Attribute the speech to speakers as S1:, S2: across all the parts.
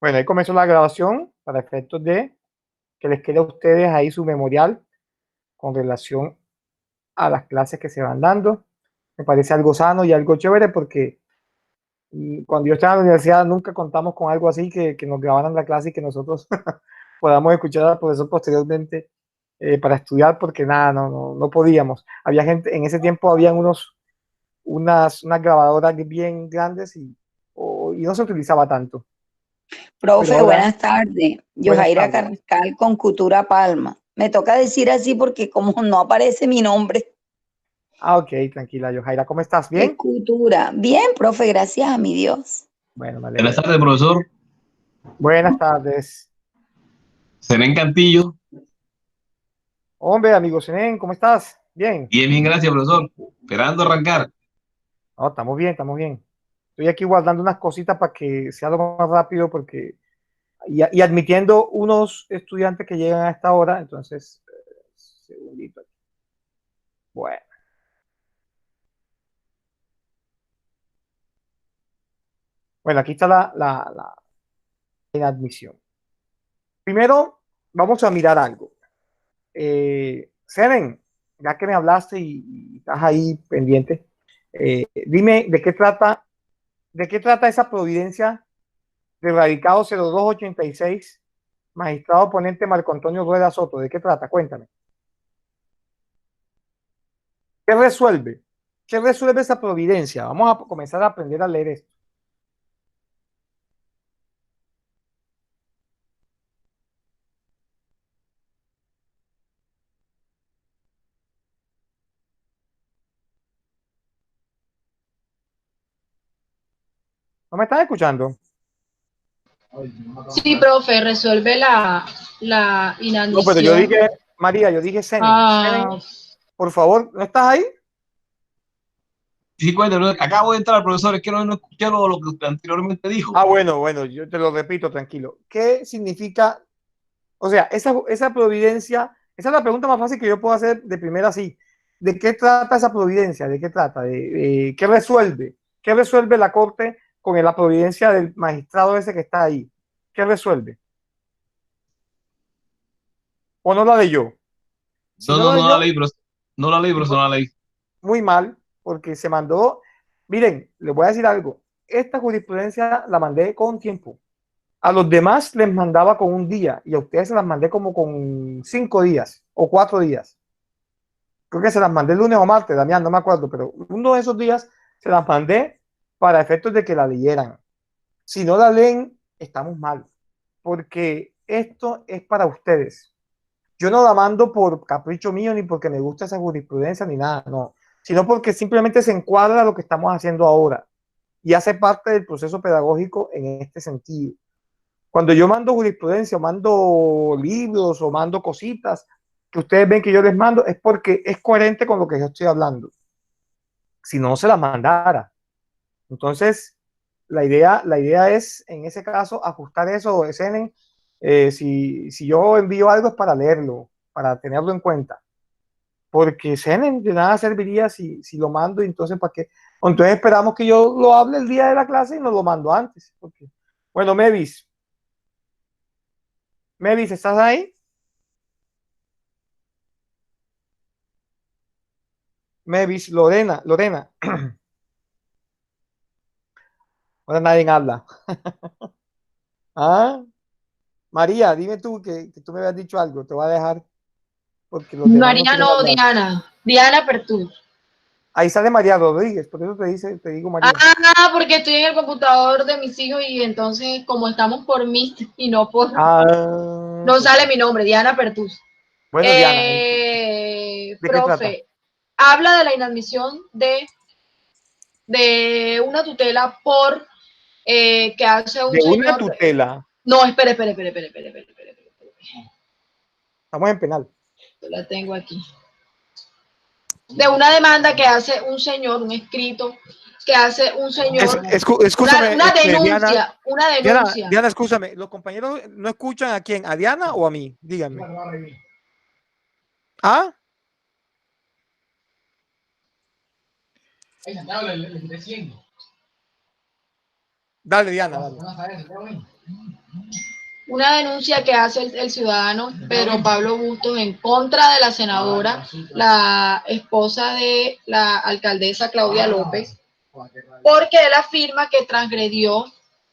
S1: Bueno, ahí comenzó la grabación para efectos de que les quede a ustedes ahí su memorial con relación a las clases que se van dando. Me parece algo sano y algo chévere porque cuando yo estaba en la universidad nunca contamos con algo así que nos grabaran la clase y que nosotros podamos escuchar al profesor posteriormente para estudiar porque nada, no podíamos. Había gente, en ese tiempo habían unas grabadoras bien grandes y no se utilizaba tanto. Pero
S2: Profe,
S1: ahora,
S2: buenas tardes.
S1: buenas
S2: Yojaira
S1: tardes.
S2: Carrascal con Cultura Palma. Me toca decir así porque como no aparece mi nombre,
S1: Ah, ok, tranquila, Yojaira, ¿cómo estás?
S2: es
S1: ¿Bien?
S2: Cultura. Bien, profe, gracias a mi Dios.
S1: Bueno, me
S3: Buenas
S1: alegra.
S3: tardes, profesor.
S1: Buenas tardes.
S3: Serén Cantillo.
S1: Hombre, amigo Zenén, ¿cómo estás? Bien.
S3: Bien, bien, gracias, profesor. Esperando arrancar.
S1: No, estamos bien, estamos bien. Estoy aquí guardando unas cositas para que sea lo más rápido porque y admitiendo unos estudiantes que llegan a esta hora, entonces, segundito. Bueno, bueno, aquí está la admisión. Primero, vamos a mirar algo. Seren, ya que me hablaste y estás ahí pendiente, dime de qué trata esa providencia de radicado 0286, magistrado ponente Marco Antonio Rueda Soto. ¿De qué trata? Cuéntame. ¿Qué resuelve? ¿Qué resuelve esa providencia? Vamos a comenzar a aprender a leer esto. ¿No me estás escuchando?
S4: Sí, profe, resuelve la
S1: No, pero yo
S4: inadmisión.
S1: dije, María, yo dije Senen. Senen,
S4: Ah,
S1: por favor, ¿no estás ahí?
S3: Sí, cuéntame, acabo de entrar, profesor. Es que no escuché lo que anteriormente dijo.
S1: Ah, bueno, yo te lo repito, tranquilo. ¿Qué significa? O sea, esa providencia, esa es la pregunta más fácil que yo puedo hacer de primera así. ¿De qué trata esa providencia? ¿De qué trata? ¿Qué resuelve? ¿Qué resuelve la Corte con la providencia del magistrado ese que está ahí? ¿Qué resuelve? ¿O no la leyó? Si
S3: No,
S1: no
S3: no,
S1: la
S3: no la
S1: leyó,
S3: leí, profesor. No la leí, profesor, no la leí.
S1: muy mal, porque se mandó. Miren, les voy a decir algo. Esta jurisprudencia la mandé con tiempo. A los demás les mandaba con un día y a ustedes se las mandé como con 5 días o 4 días. Creo que se las mandé el lunes o martes, Damián, no me acuerdo, pero uno de esos días se las mandé para efectos de que la leyeran. Si no la leen, estamos mal, porque esto es para ustedes. Yo no la mando por capricho mío, ni porque me gusta esa jurisprudencia, ni nada, no, sino porque simplemente se encuadra lo que estamos haciendo ahora y hace parte del proceso pedagógico en este sentido. Cuando yo mando jurisprudencia, o mando libros, o mando cositas que ustedes ven que yo les mando, es porque es coherente con lo que yo estoy hablando. Si no, se las mandara. Entonces, la idea es, en ese caso, ajustar eso, SN. Si yo envío algo es para leerlo, para tenerlo en cuenta. Porque SN de nada serviría si lo mando, y entonces, ¿para qué? Entonces esperamos que yo lo hable el día de la clase y no lo mando antes. Porque... Bueno, Mevis, ¿estás ahí? Mevis, Lorena. Ahora nadie habla. ¿Ah? María, dime tú que tú me habías dicho algo, te voy a dejar porque los demás no
S4: María
S1: quieren
S4: no,
S1: hablar.
S4: Diana. Diana Pertú.
S1: Ahí sale María Rodríguez, por eso te digo María.
S4: Ah, porque estoy en el computador de mis hijos y entonces como estamos por mí y no por...
S1: Ah,
S4: No sale mi
S1: perfecto.
S4: nombre, Diana Pertú.
S1: Bueno, Diana, ¿de qué trata?
S4: Profe, habla de la inadmisión de una tutela por que hace un
S1: De una
S4: señor...
S1: tutela.
S4: No, espere.
S1: Estamos en penal.
S4: Yo la tengo aquí. De una demanda que hace un señor, un escrito que hace un señor,
S1: Escúchame, Diana.
S4: una
S1: Diana,
S4: denuncia.
S1: Diana, escúchame. ¿Los compañeros no escuchan a quién? ¿A Diana o a mí? Díganme. ¿Ah? Dale, Diana, dale.
S4: Una denuncia que hace el ciudadano Pedro Pablo Bustos en contra de la senadora, la esposa de la alcaldesa Claudia López, porque él afirma que transgredió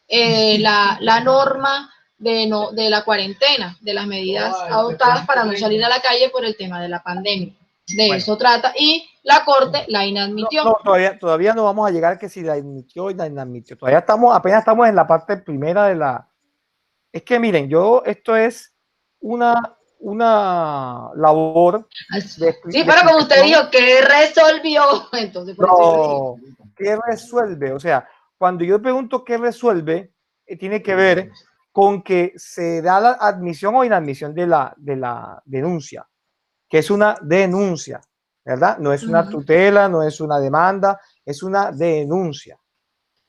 S4: la norma de la cuarentena, de las medidas adoptadas para no salir a la calle por el tema de la pandemia. De eso trata, y la Corte la inadmitió.
S1: No, todavía no vamos a llegar que si la admitió y la inadmitió. Todavía apenas estamos en la parte primera de la... Es que miren, esto es una labor
S4: sí, pero como usted dijo, ¿qué resolvió? Entonces, por
S1: no, ¿qué resuelve? O sea, cuando yo pregunto qué resuelve, tiene que ver con que se da la admisión o inadmisión de la denuncia, que es una denuncia, ¿verdad? No es una tutela, no es una demanda, es una denuncia.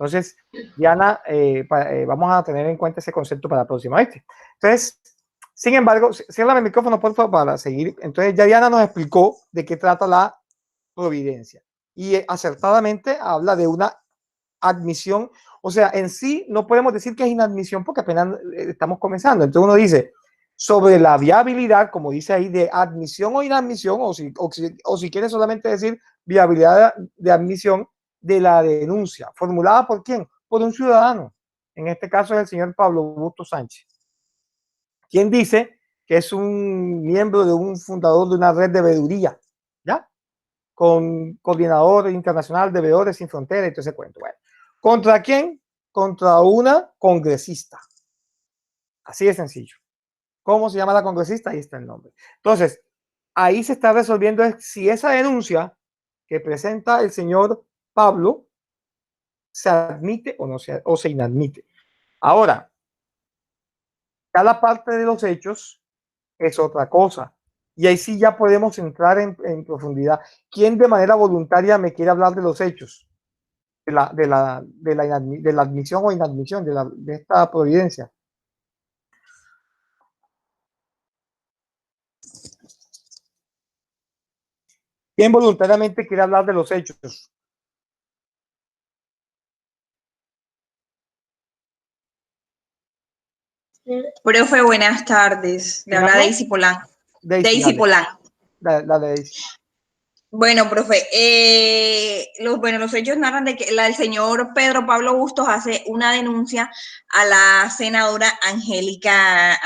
S1: Entonces, Diana, vamos a tener en cuenta ese concepto para la próxima vez. Entonces, sin embargo, cierra el micrófono, por favor, para seguir. Entonces, ya Diana nos explicó de qué trata la providencia y acertadamente habla de una admisión. O sea, en sí no podemos decir que es inadmisión porque apenas estamos comenzando. Entonces uno dice sobre la viabilidad, como dice ahí, de admisión o inadmisión, o si quiere solamente decir viabilidad de admisión de la denuncia, formulada por quién, por un ciudadano. En este caso es el señor Pablo Bustos Sánchez, quien dice que es un miembro de un fundador de una red de veeduría, ¿ya? Con coordinador internacional de Veedores Sin Fronteras y todo ese cuento. Bueno, ¿contra quién? Contra una congresista. Así de sencillo. ¿Cómo se llama la congresista? Ahí está el nombre. Entonces, ahí se está resolviendo si esa denuncia que presenta el señor Pablo se admite o se inadmite. Ahora, cada parte de los hechos es otra cosa. Y ahí sí ya podemos entrar en profundidad. ¿Quién de manera voluntaria me quiere hablar de los hechos? De la admisión o inadmisión de esta providencia. ¿Quién voluntariamente quiere hablar de los hechos?
S5: Profe, buenas tardes. Le habla Daisy Polán. Daisy Polán.
S1: La Daisy.
S5: Bueno, profe, los hechos narran de que el señor Pedro Pablo Bustos hace una denuncia a la senadora Angélica,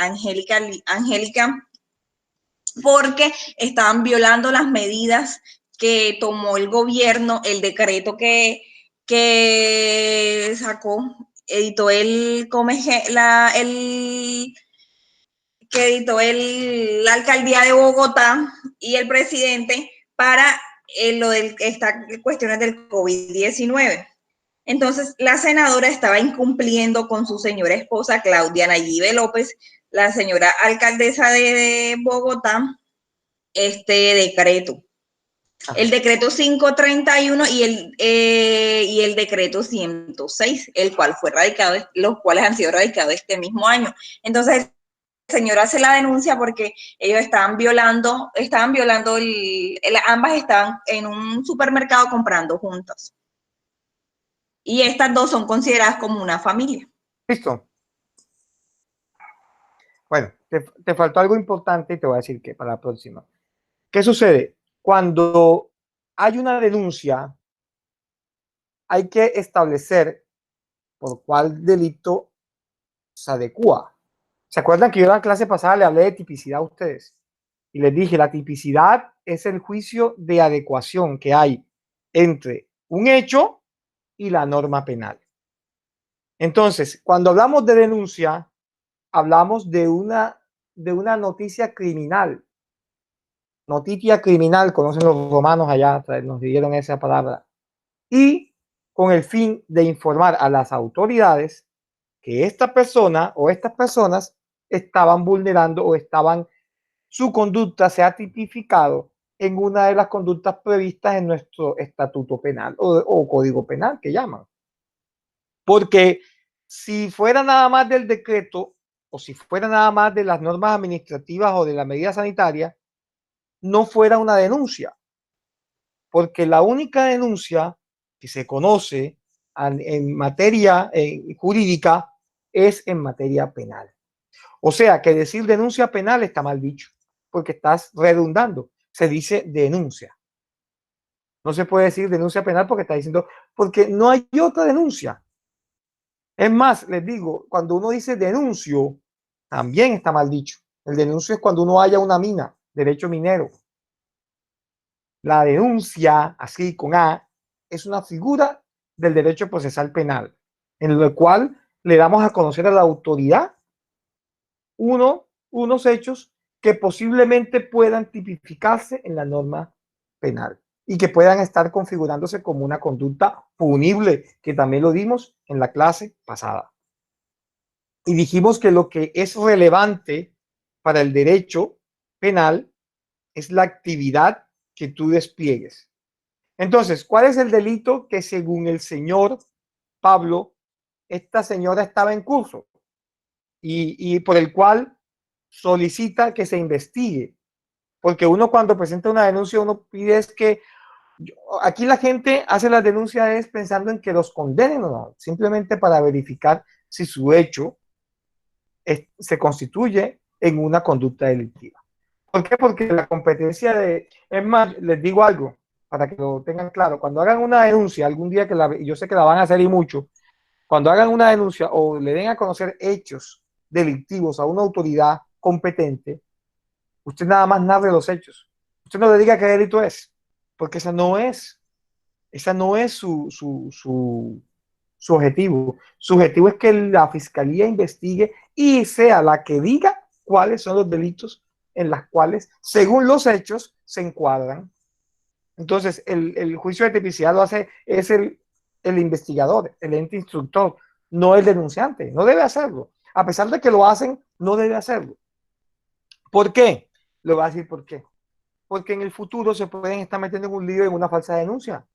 S5: porque estaban violando las medidas que tomó el gobierno, el decreto que sacó, editó la alcaldía de Bogotá y el presidente para estas cuestiones del COVID-19. Entonces, la senadora estaba incumpliendo con su señora esposa, Claudia Nayibe López, la señora alcaldesa de Bogotá, este decreto. El decreto 531 y el decreto 106, los cuales han sido radicados este mismo año. Entonces, el señor hace la denuncia porque ellos estaban violando, ambas estaban en un supermercado comprando juntas. Y estas dos son consideradas como una familia.
S1: Listo. Bueno, te faltó algo importante y te voy a decir que para la próxima. ¿Qué sucede? Cuando hay una denuncia, hay que establecer por cuál delito se adecua. ¿Se acuerdan que yo en la clase pasada le hablé de tipicidad a ustedes? Y les dije, la tipicidad es el juicio de adecuación que hay entre un hecho y la norma penal. Entonces, cuando hablamos de denuncia, hablamos de una noticia criminal. Noticia criminal, conocen los romanos allá, nos dieron esa palabra. Y con el fin de informar a las autoridades que esta persona o estas personas estaban vulnerando o su conducta se ha tipificado en una de las conductas previstas en nuestro estatuto penal o código penal que llaman. Porque si fuera nada más del decreto o si fuera nada más de las normas administrativas o de la medida sanitaria, no fuera una denuncia. Porque la única denuncia que se conoce en materia jurídica es en materia penal. O sea, que decir denuncia penal está mal dicho, porque estás redundando. Se dice denuncia. No se puede decir denuncia penal porque está diciendo, porque no hay otra denuncia. Es más, les digo, cuando uno dice denuncio, también está mal dicho. El denuncio es cuando uno haya una mina, derecho minero. La denuncia, así con A, es una figura del derecho procesal penal, en el cual le damos a conocer a la autoridad unos hechos que posiblemente puedan tipificarse en la norma penal y que puedan estar configurándose como una conducta punible, que también lo dimos en la clase pasada. Y dijimos que lo que es relevante para el derecho penal es la actividad que tú despliegues. Entonces, ¿cuál es el delito que según el señor Pablo, esta señora estaba en curso y por el cual solicita que se investigue? Porque uno cuando presenta una denuncia, uno pide es que, aquí la gente hace las denuncias pensando en que los condenen o no, simplemente para verificar si su hecho se constituye en una conducta delictiva. ¿Por qué? Porque la competencia es más, les digo algo para que lo tengan claro, cuando hagan una denuncia algún día, yo sé que la van a hacer y mucho, cuando hagan una denuncia o le den a conocer hechos delictivos a una autoridad competente, usted nada más narre los hechos. Usted no le diga qué delito es, porque esa no es su objetivo. Su objetivo es que la fiscalía investigue y sea la que diga cuáles son los delitos en las cuales, según los hechos, se encuadran. Entonces, el juicio de tipicidad lo hace, es el investigador, el ente instructor, no el denunciante. No debe hacerlo. A pesar de que lo hacen, no debe hacerlo. ¿Por qué? Le voy a decir por qué. Porque en el futuro se pueden estar metiendo en un lío, en una falsa denuncia.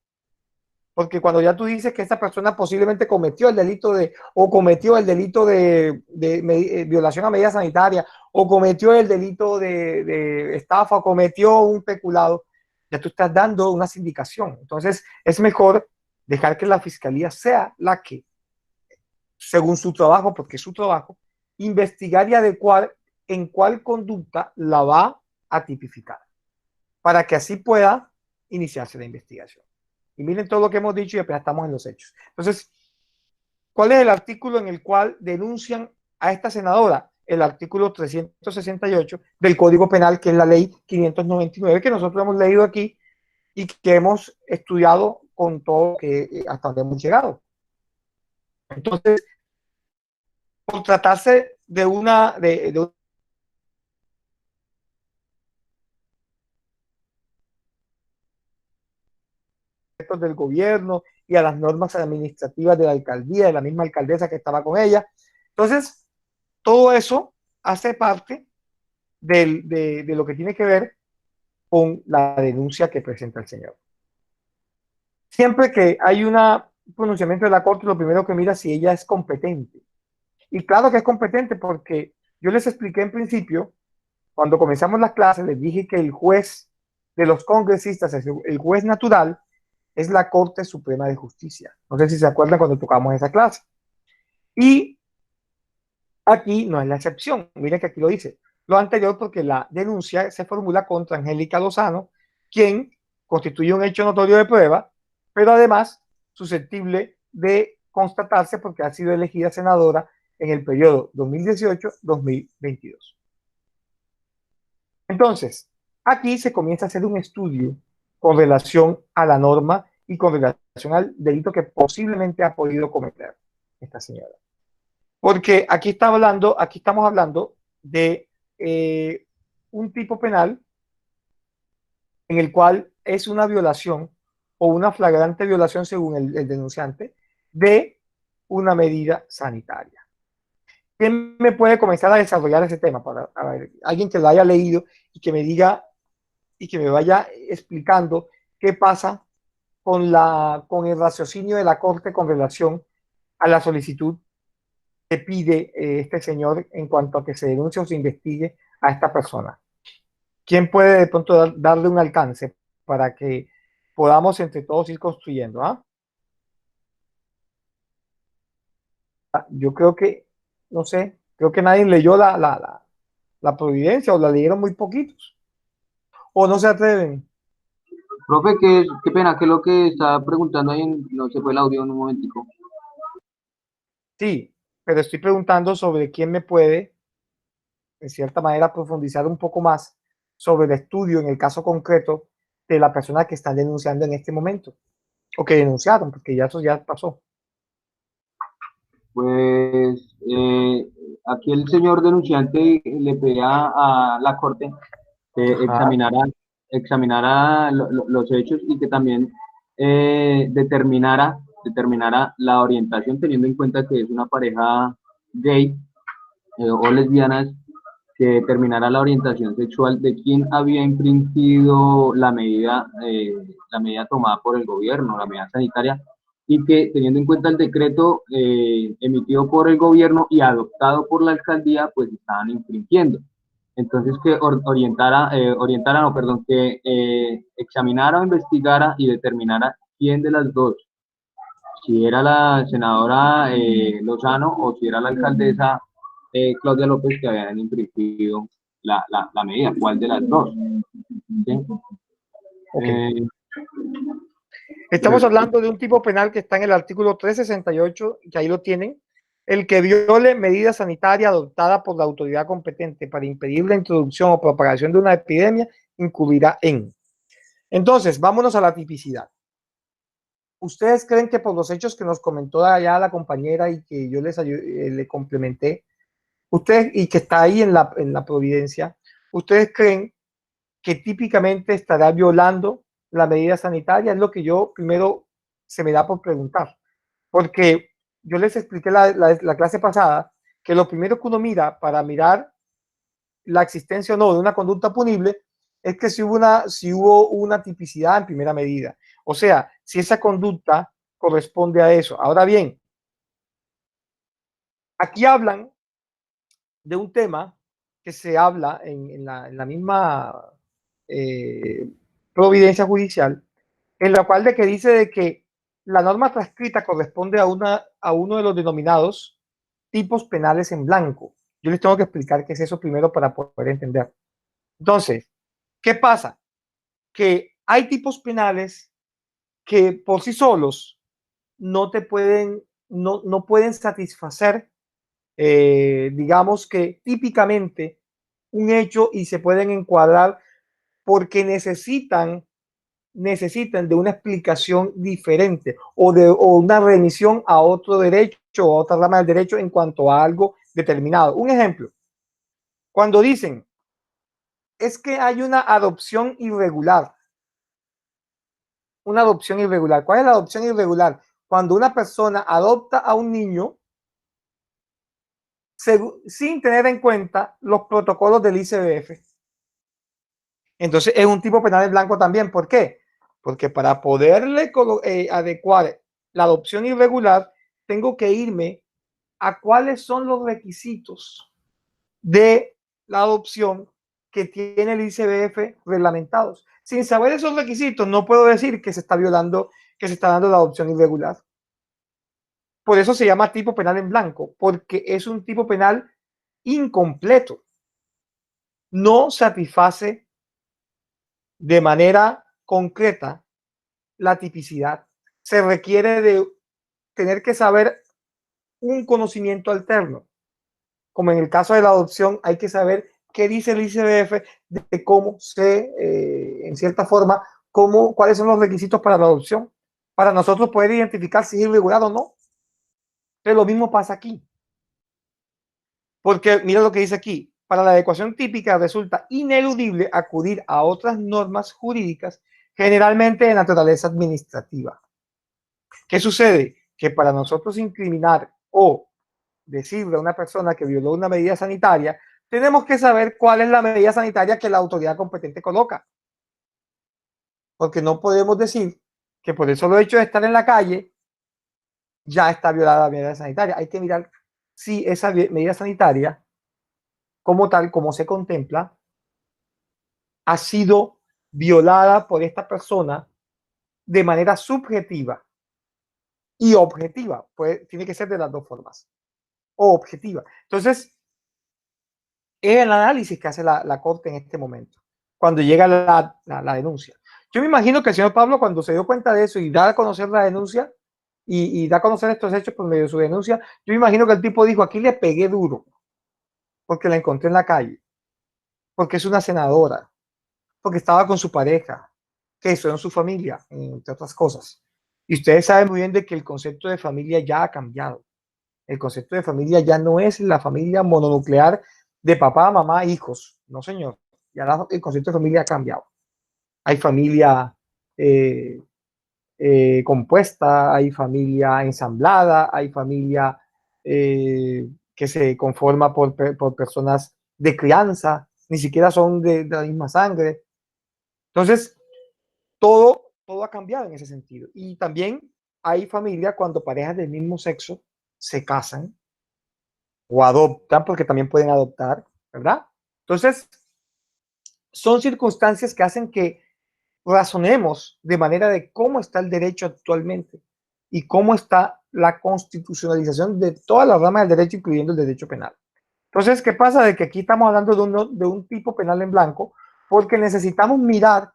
S1: Porque cuando ya tú dices que esta persona posiblemente cometió el delito o cometió el delito de violación a medidas sanitarias, o cometió el delito de estafa, o cometió un peculado, ya tú estás dando una sindicación. Entonces es mejor dejar que la fiscalía sea la que, según su trabajo, porque es su trabajo, investigar y adecuar en cuál conducta la va a tipificar, para que así pueda iniciarse la investigación. Y miren todo lo que hemos dicho y apenas estamos en los hechos. Entonces, ¿cuál es el artículo en el cual denuncian a esta senadora? El artículo 368 del Código Penal, que es la ley 599, que nosotros hemos leído aquí y que hemos estudiado con todo que hasta donde hemos llegado. Entonces, por tratarse de una del gobierno y a las normas administrativas de la alcaldía, de la misma alcaldesa que estaba con ella. Entonces, todo eso hace parte de lo que tiene que ver con la denuncia que presenta el señor. Siempre que hay un pronunciamiento de la corte, lo primero que mira es si ella es competente. Y claro que es competente porque yo les expliqué en principio, cuando comenzamos las clases, les dije que el juez de los congresistas, el juez natural, es la Corte Suprema de Justicia. No sé si se acuerdan cuando tocamos esa clase. Y aquí no es la excepción. Miren que aquí lo dice. Lo anterior porque la denuncia se formula contra Angélica Lozano, quien constituye un hecho notorio de prueba, pero además susceptible de constatarse porque ha sido elegida senadora en el periodo 2018-2022. Entonces, aquí se comienza a hacer un estudio con relación a la norma y con relación al delito que posiblemente ha podido cometer esta señora. Porque aquí estamos hablando de un tipo penal en el cual es una violación o una flagrante violación, según el denunciante, de una medida sanitaria. ¿Quién me puede comenzar a desarrollar ese tema? A ver, alguien que lo haya leído y que me diga y que me vaya explicando qué pasa con el raciocinio de la Corte con relación a la solicitud que pide este señor en cuanto a que se denuncie o se investigue a esta persona. ¿Quién puede de pronto darle un alcance para que podamos entre todos ir construyendo? Yo creo que no sé, creo que nadie leyó la providencia o la leyeron muy poquitos, o no se atreven.
S6: Profe, qué pena, ¿qué es lo que estaba preguntando ahí? No se fue el audio en un momentico.
S1: Sí, pero estoy preguntando sobre quién me puede, en cierta manera, profundizar un poco más sobre el estudio en el caso concreto de la persona que están denunciando en este momento, o que denunciaron, porque ya eso ya pasó.
S6: Pues aquí el señor denunciante le pedía a la corte que
S1: Ajá.
S6: examinara los hechos y que también determinara la orientación, teniendo en cuenta que es una pareja gay o lesbianas, que determinara la orientación sexual de quién había infringido la medida tomada por el gobierno, la medida sanitaria, y que teniendo en cuenta el decreto emitido por el gobierno y adoptado por la alcaldía, pues estaban infringiendo. Entonces que que examinara o investigara y determinara quién de las dos, si era la senadora Lozano o si era la alcaldesa Claudia López, que habían infringido la medida, cuál de las dos. ¿Sí?
S1: Okay.
S6: Eh,
S1: Estamos hablando de un tipo penal que está en el artículo 368, que ahí lo tienen, el que viole medida sanitaria adoptada por la autoridad competente para impedir la introducción o propagación de una epidemia, incurrirá en. Entonces, vámonos a la tipicidad. ¿Ustedes creen que por los hechos que nos comentó allá la compañera y que yo le complementé, ustedes, y que está ahí en la providencia, ustedes creen que típicamente estará violando la medida sanitaria? Es lo que yo primero se me da por preguntar, porque yo les expliqué la clase pasada que lo primero que uno mira para mirar la existencia o no de una conducta punible es que si hubo una tipicidad en primera medida, o sea, si esa conducta corresponde a eso. Ahora bien, aquí hablan de un tema que se habla en la misma eh, providencia judicial, en la cual de que dice de que la norma transcrita corresponde a uno de los denominados tipos penales en blanco. Yo les tengo que explicar qué es eso primero para poder entender. Entonces, ¿qué pasa? Que hay tipos penales que por sí solos no pueden satisfacer, digamos que típicamente un hecho, y se pueden encuadrar porque necesitan de una explicación diferente o una remisión a otro derecho o a otra rama del derecho en cuanto a algo determinado. Un ejemplo, cuando dicen es que hay una adopción irregular. Una adopción irregular. ¿Cuál es la adopción irregular? Cuando una persona adopta a un niño sin tener en cuenta los protocolos del ICBF. Entonces es un tipo penal en blanco también. ¿Por qué? Porque para poderle adecuar la adopción irregular, tengo que irme a cuáles son los requisitos de la adopción que tiene el ICBF reglamentados. Sin saber esos requisitos, no puedo decir que se está violando, que se está dando la adopción irregular. Por eso se llama tipo penal en blanco, porque es un tipo penal incompleto. No satisface de manera concreta la tipicidad. Se requiere de tener que saber un conocimiento alterno. Como en el caso de la adopción, hay que saber qué dice el ICBF de cómo en cierta forma, cuáles son los requisitos para la adopción, para nosotros poder identificar si es irregular o no. Pero lo mismo pasa aquí. Porque mira lo que dice aquí, para la adecuación típica resulta ineludible acudir a otras normas jurídicas, generalmente de naturaleza administrativa. ¿Qué sucede? Que para nosotros incriminar o decirle a una persona que violó una medida sanitaria, tenemos que saber cuál es la medida sanitaria que la autoridad competente coloca. Porque no podemos decir que por el solo hecho de estar en la calle ya está violada la medida sanitaria. Hay que mirar si esa medida sanitaria, como tal, como se contempla, ha sido violada por esta persona de manera subjetiva y objetiva. Pues tiene que ser de las dos formas. o objetiva. Entonces, es el análisis que hace la Corte en este momento, cuando llega la denuncia. Yo me imagino que el señor Pablo, cuando se dio cuenta de eso y da a conocer la denuncia, y da a conocer estos hechos por medio de su denuncia, yo me imagino que el tipo dijo, aquí le pegué duro, porque la encontré en la calle, porque es una senadora, porque estaba con su pareja, que son su familia, entre otras cosas. Y ustedes saben muy bien de que el concepto de familia ya ha cambiado. El concepto de familia ya no es la familia mononuclear de papá, mamá, hijos. No, señor. Ya el concepto de familia ha cambiado. Hay familia compuesta, hay familia ensamblada, hay familia que se conforma por personas de crianza, ni siquiera son de la misma sangre. Entonces, todo ha cambiado en ese sentido. Y también hay familia cuando parejas del mismo sexo se casan o adoptan, porque también pueden adoptar, ¿verdad? Entonces, son circunstancias que hacen que razonemos de manera de cómo está el derecho actualmente y cómo está la constitucionalización de todas las ramas del derecho, incluyendo el derecho penal. Entonces, ¿qué pasa? De que aquí estamos hablando de un tipo penal en blanco, porque necesitamos mirar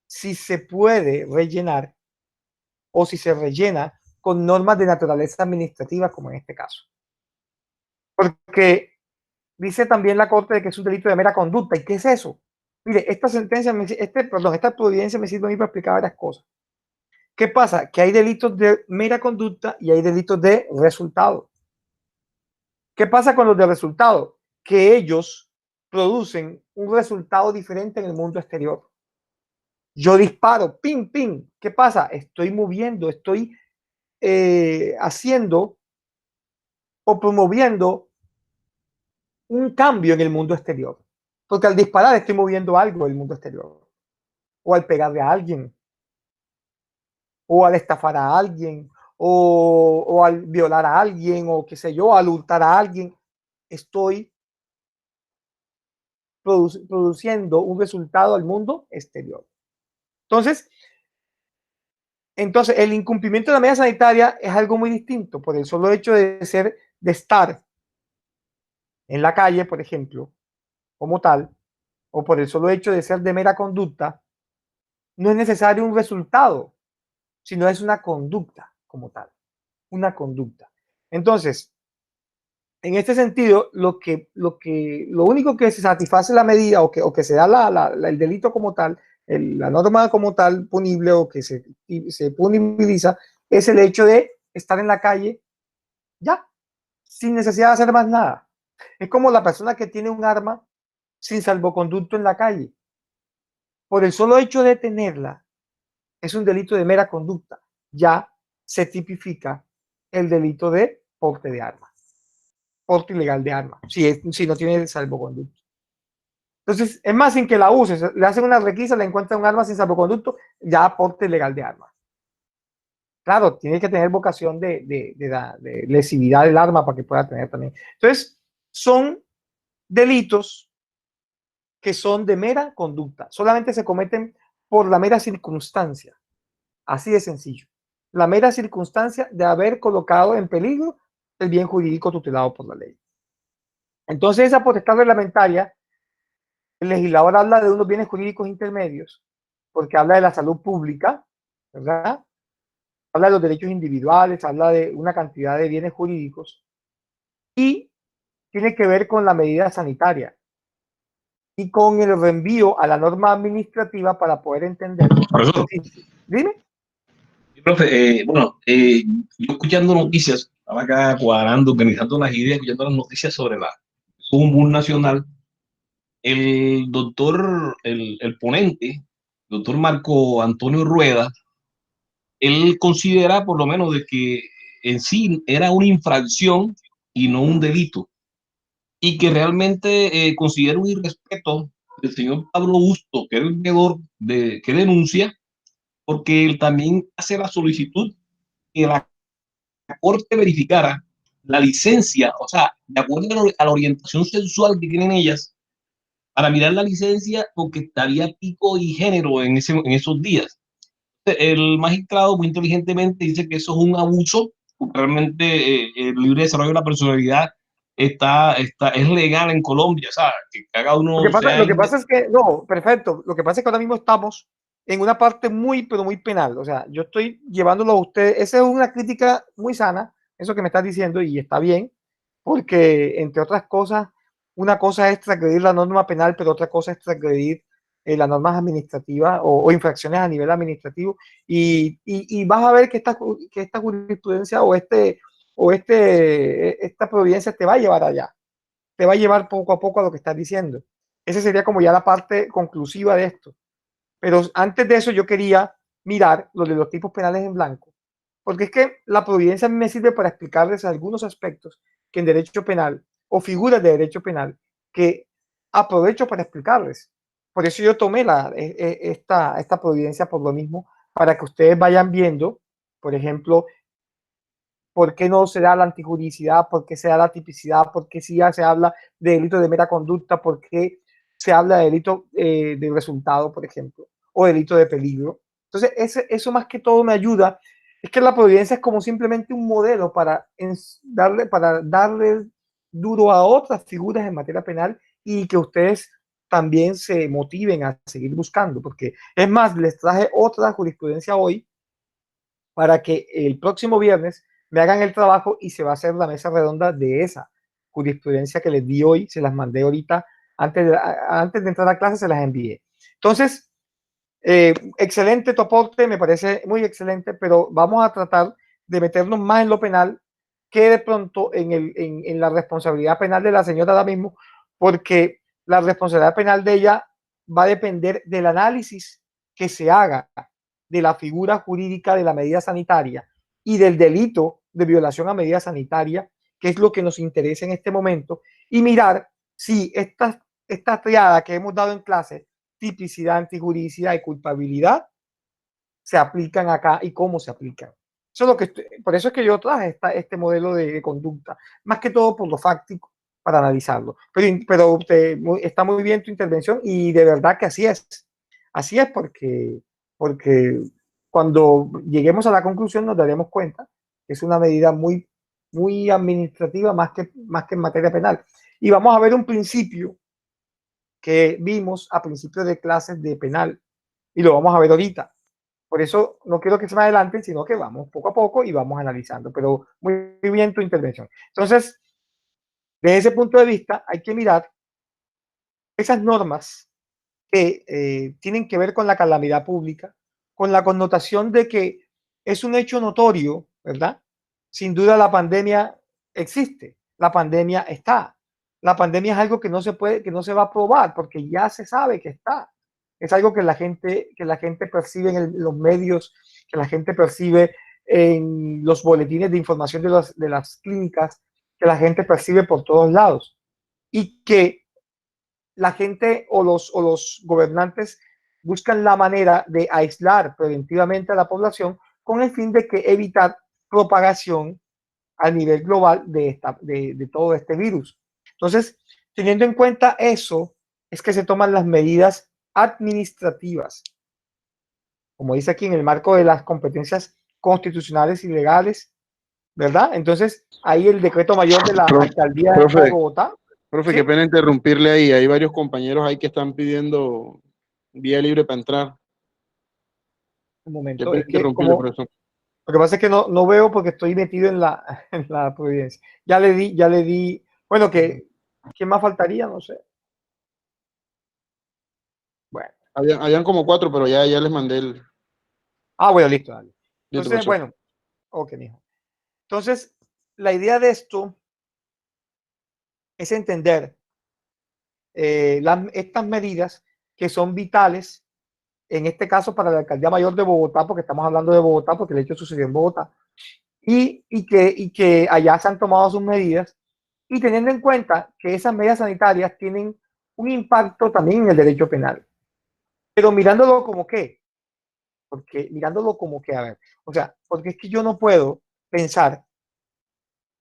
S1: si se puede rellenar o si se rellena con normas de naturaleza administrativa, como en este caso. Porque dice también la Corte de que es un delito de mera conducta. ¿Y qué es eso? Mire, esta providencia me sirve a mí para explicar varias cosas. ¿Qué pasa? Que hay delitos de mera conducta y hay delitos de resultado. ¿Qué pasa con los de resultado? Que ellos producen un resultado diferente en el mundo exterior. Yo disparo, ping, ping. ¿Qué pasa? Estoy moviendo, estoy haciendo o promoviendo un cambio en el mundo exterior. Porque al disparar estoy moviendo algo en el mundo exterior. O al pegarle a alguien. O al estafar a alguien. O al violar a alguien. O qué sé yo, al hurtar a alguien. Estoy produciendo un resultado al mundo exterior. Entonces, el incumplimiento de la medida sanitaria es algo muy distinto por el solo hecho de estar en la calle, por ejemplo, como tal, o por el solo hecho de ser de mera conducta, no es necesario un resultado, sino es una conducta como tal, una conducta. Entonces, en este sentido, lo único que se satisface la medida o que se da el delito como tal, la norma como tal punible o que se punibiliza, es el hecho de estar en la calle ya, sin necesidad de hacer más nada. Es como la persona que tiene un arma sin salvoconducto en la calle. Por el solo hecho de tenerla, es un delito de mera conducta. Ya se tipifica el delito de porte de armas. Porte ilegal de armas, si no tiene salvoconducto. Entonces, es más, sin que la uses, le hacen una requisa, le encuentran un arma sin salvoconducto, ya porte ilegal de armas. Claro, tiene que tener vocación de lesividad del arma para que pueda tener también. Entonces, son delitos que son de mera conducta, solamente se cometen por la mera circunstancia, así de sencillo. La mera circunstancia de haber colocado en peligro el bien jurídico tutelado por la ley. Entonces, esa potestad reglamentaria, el legislador habla de unos bienes jurídicos intermedios, porque habla de la salud pública, ¿verdad? Habla de los derechos individuales, habla de una cantidad de bienes jurídicos y tiene que ver con la medida sanitaria y con el reenvío a la norma administrativa para poder entender.
S3: Profesor.
S1: Dime.
S3: Profe, yo escuchando noticias, estaba acá cuadrando, organizando las ideas, escuchando las noticias sobre un boom nacional. El doctor, el ponente, doctor Marco Antonio Rueda, él considera por lo menos de que en sí era una infracción y no un delito, y que realmente considera un irrespeto del señor Pablo Busto, que es el veedor que denuncia, porque él también hace la solicitud que la Corte verificara la licencia, o sea, de acuerdo a la orientación sexual que tienen ellas, para mirar la licencia, porque había pico y género en esos días. El magistrado muy inteligentemente dice que eso es un abuso realmente el libre desarrollo de la personalidad es legal en Colombia, o sea, que cada uno sea
S1: lo que pasa es que, no, perfecto, lo que pasa es que ahora mismo estamos en una parte muy, pero muy penal, o sea, yo estoy llevándolo a ustedes, esa es una crítica muy sana, eso que me estás diciendo, y está bien, porque, entre otras cosas, una cosa es transgredir la norma penal, pero otra cosa es transgredir las normas administrativas o infracciones a nivel administrativo, y vas a ver que esta jurisprudencia esta providencia te va a llevar allá, te va a llevar poco a poco a lo que estás diciendo. Esa sería como ya la parte conclusiva de esto. Pero antes de eso yo quería mirar lo de los tipos penales en blanco, porque es que la providencia me sirve para explicarles algunos aspectos que en derecho penal o figuras de derecho penal que aprovecho para explicarles. Por eso yo tomé esta providencia por lo mismo, para que ustedes vayan viendo, por ejemplo, por qué no se da la antijuridicidad, por qué se da la tipicidad, por qué sí ya se habla de delito de mera conducta, por qué se habla de delito de resultado, por ejemplo, o delito de peligro. Entonces, eso más que todo me ayuda. Es que la providencia es como simplemente un modelo para darle duro a otras figuras en materia penal y que ustedes también se motiven a seguir buscando, porque es más, les traje otra jurisprudencia hoy para que el próximo viernes me hagan el trabajo y se va a hacer la mesa redonda de esa jurisprudencia que les di hoy, se las mandé ahorita, antes de entrar a clase se las envié. Entonces, excelente tu aporte, me parece muy excelente, pero vamos a tratar de meternos más en lo penal que de pronto en la responsabilidad penal de la señora ahora mismo, porque la responsabilidad penal de ella va a depender del análisis que se haga de la figura jurídica de la medida sanitaria y del delito de violación a medida sanitaria, que es lo que nos interesa en este momento, y mirar si esta triada que hemos dado en clase, tipicidad, antijuridicidad y culpabilidad, se aplican acá y cómo se aplican. Eso es lo que por eso es que yo traje este modelo de conducta, más que todo por lo fáctico, para analizarlo. Pero está muy bien tu intervención y de verdad que así es. Así es porque cuando lleguemos a la conclusión nos daremos cuenta que es una medida muy, muy administrativa más que en materia penal. Y vamos a ver un principio que vimos a principios de clases de penal y lo vamos a ver ahorita. Por eso no quiero que se me adelanten, sino que vamos poco a poco y vamos analizando. Pero muy bien tu intervención. Entonces, desde ese punto de vista, hay que mirar esas normas que tienen que ver con la calamidad pública, con la connotación de que es un hecho notorio, ¿verdad? Sin duda la pandemia existe, la pandemia está. La pandemia es algo que no se puede, que no se va a probar porque ya se sabe que está. Es algo que la gente percibe en los medios, que la gente percibe en los boletines de información de las clínicas, que la gente percibe por todos lados y que la gente o los gobernantes buscan la manera de aislar preventivamente a la población con el fin de que evitar propagación a nivel global de todo este virus. Entonces, teniendo en cuenta eso, es que se toman las medidas administrativas, como dice aquí, en el marco de las competencias constitucionales y legales, ¿verdad? Entonces, ahí el decreto mayor de la alcaldía de Bogotá.
S7: Profe,
S1: ¿sí?
S7: qué pena interrumpirle ahí. Hay varios compañeros ahí que están pidiendo vía libre para entrar.
S1: Un
S7: Qué
S1: momento,
S7: pena
S1: es que
S7: interrumpirle,
S1: como
S7: profesor.
S1: lo que pasa es que no veo porque estoy metido en en la providencia. Ya le di, bueno, ¿quién más faltaría? No sé. Bueno.
S7: Habían como 4, pero ya les mandé el.
S1: Bueno, listo, dale.
S7: Listo,
S1: Entonces,
S7: profesor.
S1: bueno, ok, mijo. Entonces, la idea de esto es entender estas medidas que son vitales, en este caso para la Alcaldía Mayor de Bogotá, porque estamos hablando de Bogotá, porque el hecho sucedió en Bogotá, y que allá se han tomado sus medidas, y teniendo en cuenta que esas medidas sanitarias tienen un impacto también en el derecho penal. Pero mirándolo como que, porque mirándolo como que, a ver, o sea, porque es que yo no puedo pensar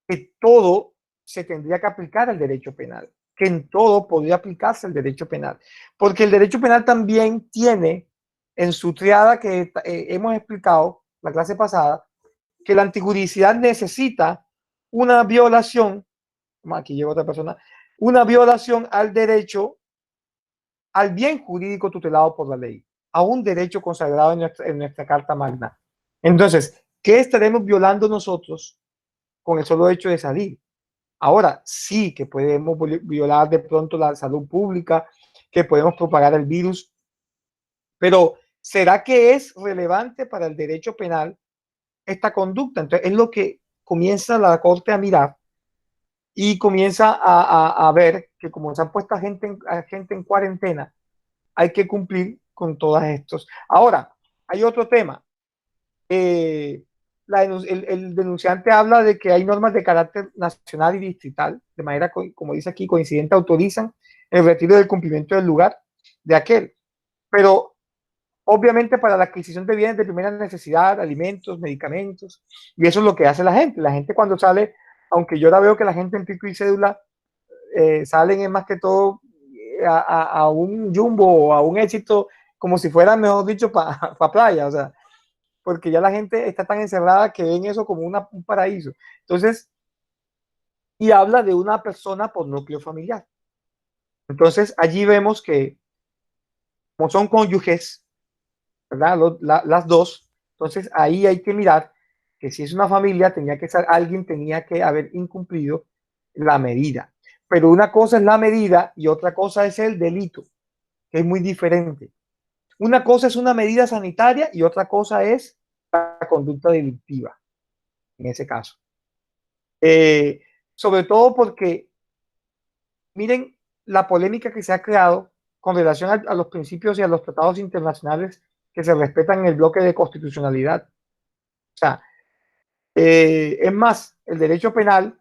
S1: que todo se tendría que aplicar al derecho penal, que en todo podría aplicarse el derecho penal, porque el derecho penal también tiene en su triada que hemos explicado la clase pasada, que la antijuridicidad necesita una violación, aquí llega otra persona, una violación al derecho, al bien jurídico tutelado por la ley, a un derecho consagrado en nuestra Carta Magna. Entonces, ¿qué estaremos violando nosotros con el solo hecho de salir? Ahora, sí que podemos violar de pronto la salud pública, que podemos propagar el virus, pero ¿será que es relevante para el derecho penal esta conducta? Entonces, es lo que comienza la Corte a mirar y comienza a ver que como se han puesto a gente en cuarentena, hay que cumplir con todos estos. Ahora, hay otro tema. El denunciante habla de que hay normas de carácter nacional y distrital, de manera, como dice aquí, coincidente, autorizan el retiro del cumplimiento del lugar de aquel. Pero obviamente para la adquisición de bienes de primera necesidad, alimentos, medicamentos, y eso es lo que hace la gente. La gente cuando sale, aunque yo ahora veo que la gente en pico y cédula salen es más que todo a un jumbo o a un éxito como si fuera, mejor dicho, para playa, o sea, porque ya la gente está tan encerrada que ven eso como un paraíso. Entonces, y habla de una persona por núcleo familiar. Entonces, allí vemos que como son cónyuges, ¿verdad? Las dos, entonces ahí hay que mirar que si es una familia, alguien tenía que haber incumplido la medida. Pero una cosa es la medida y otra cosa es el delito, que es muy diferente. Una cosa es una medida sanitaria y otra cosa es la conducta delictiva, en ese caso. Sobre todo porque, miren la polémica que se ha creado con relación a los principios y a los tratados internacionales que se respetan en el bloque de constitucionalidad. O sea, es más, el derecho penal,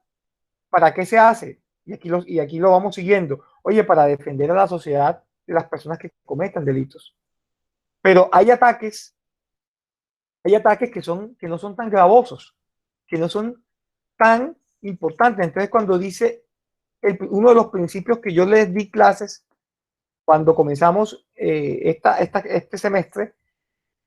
S1: ¿para qué se hace? Y aquí lo vamos siguiendo. Oye, para defender a la sociedad de las personas que cometan delitos. Pero hay ataques que no son tan gravosos, que no son tan importantes. Entonces, cuando dice uno de los principios que yo les di clases cuando comenzamos este semestre,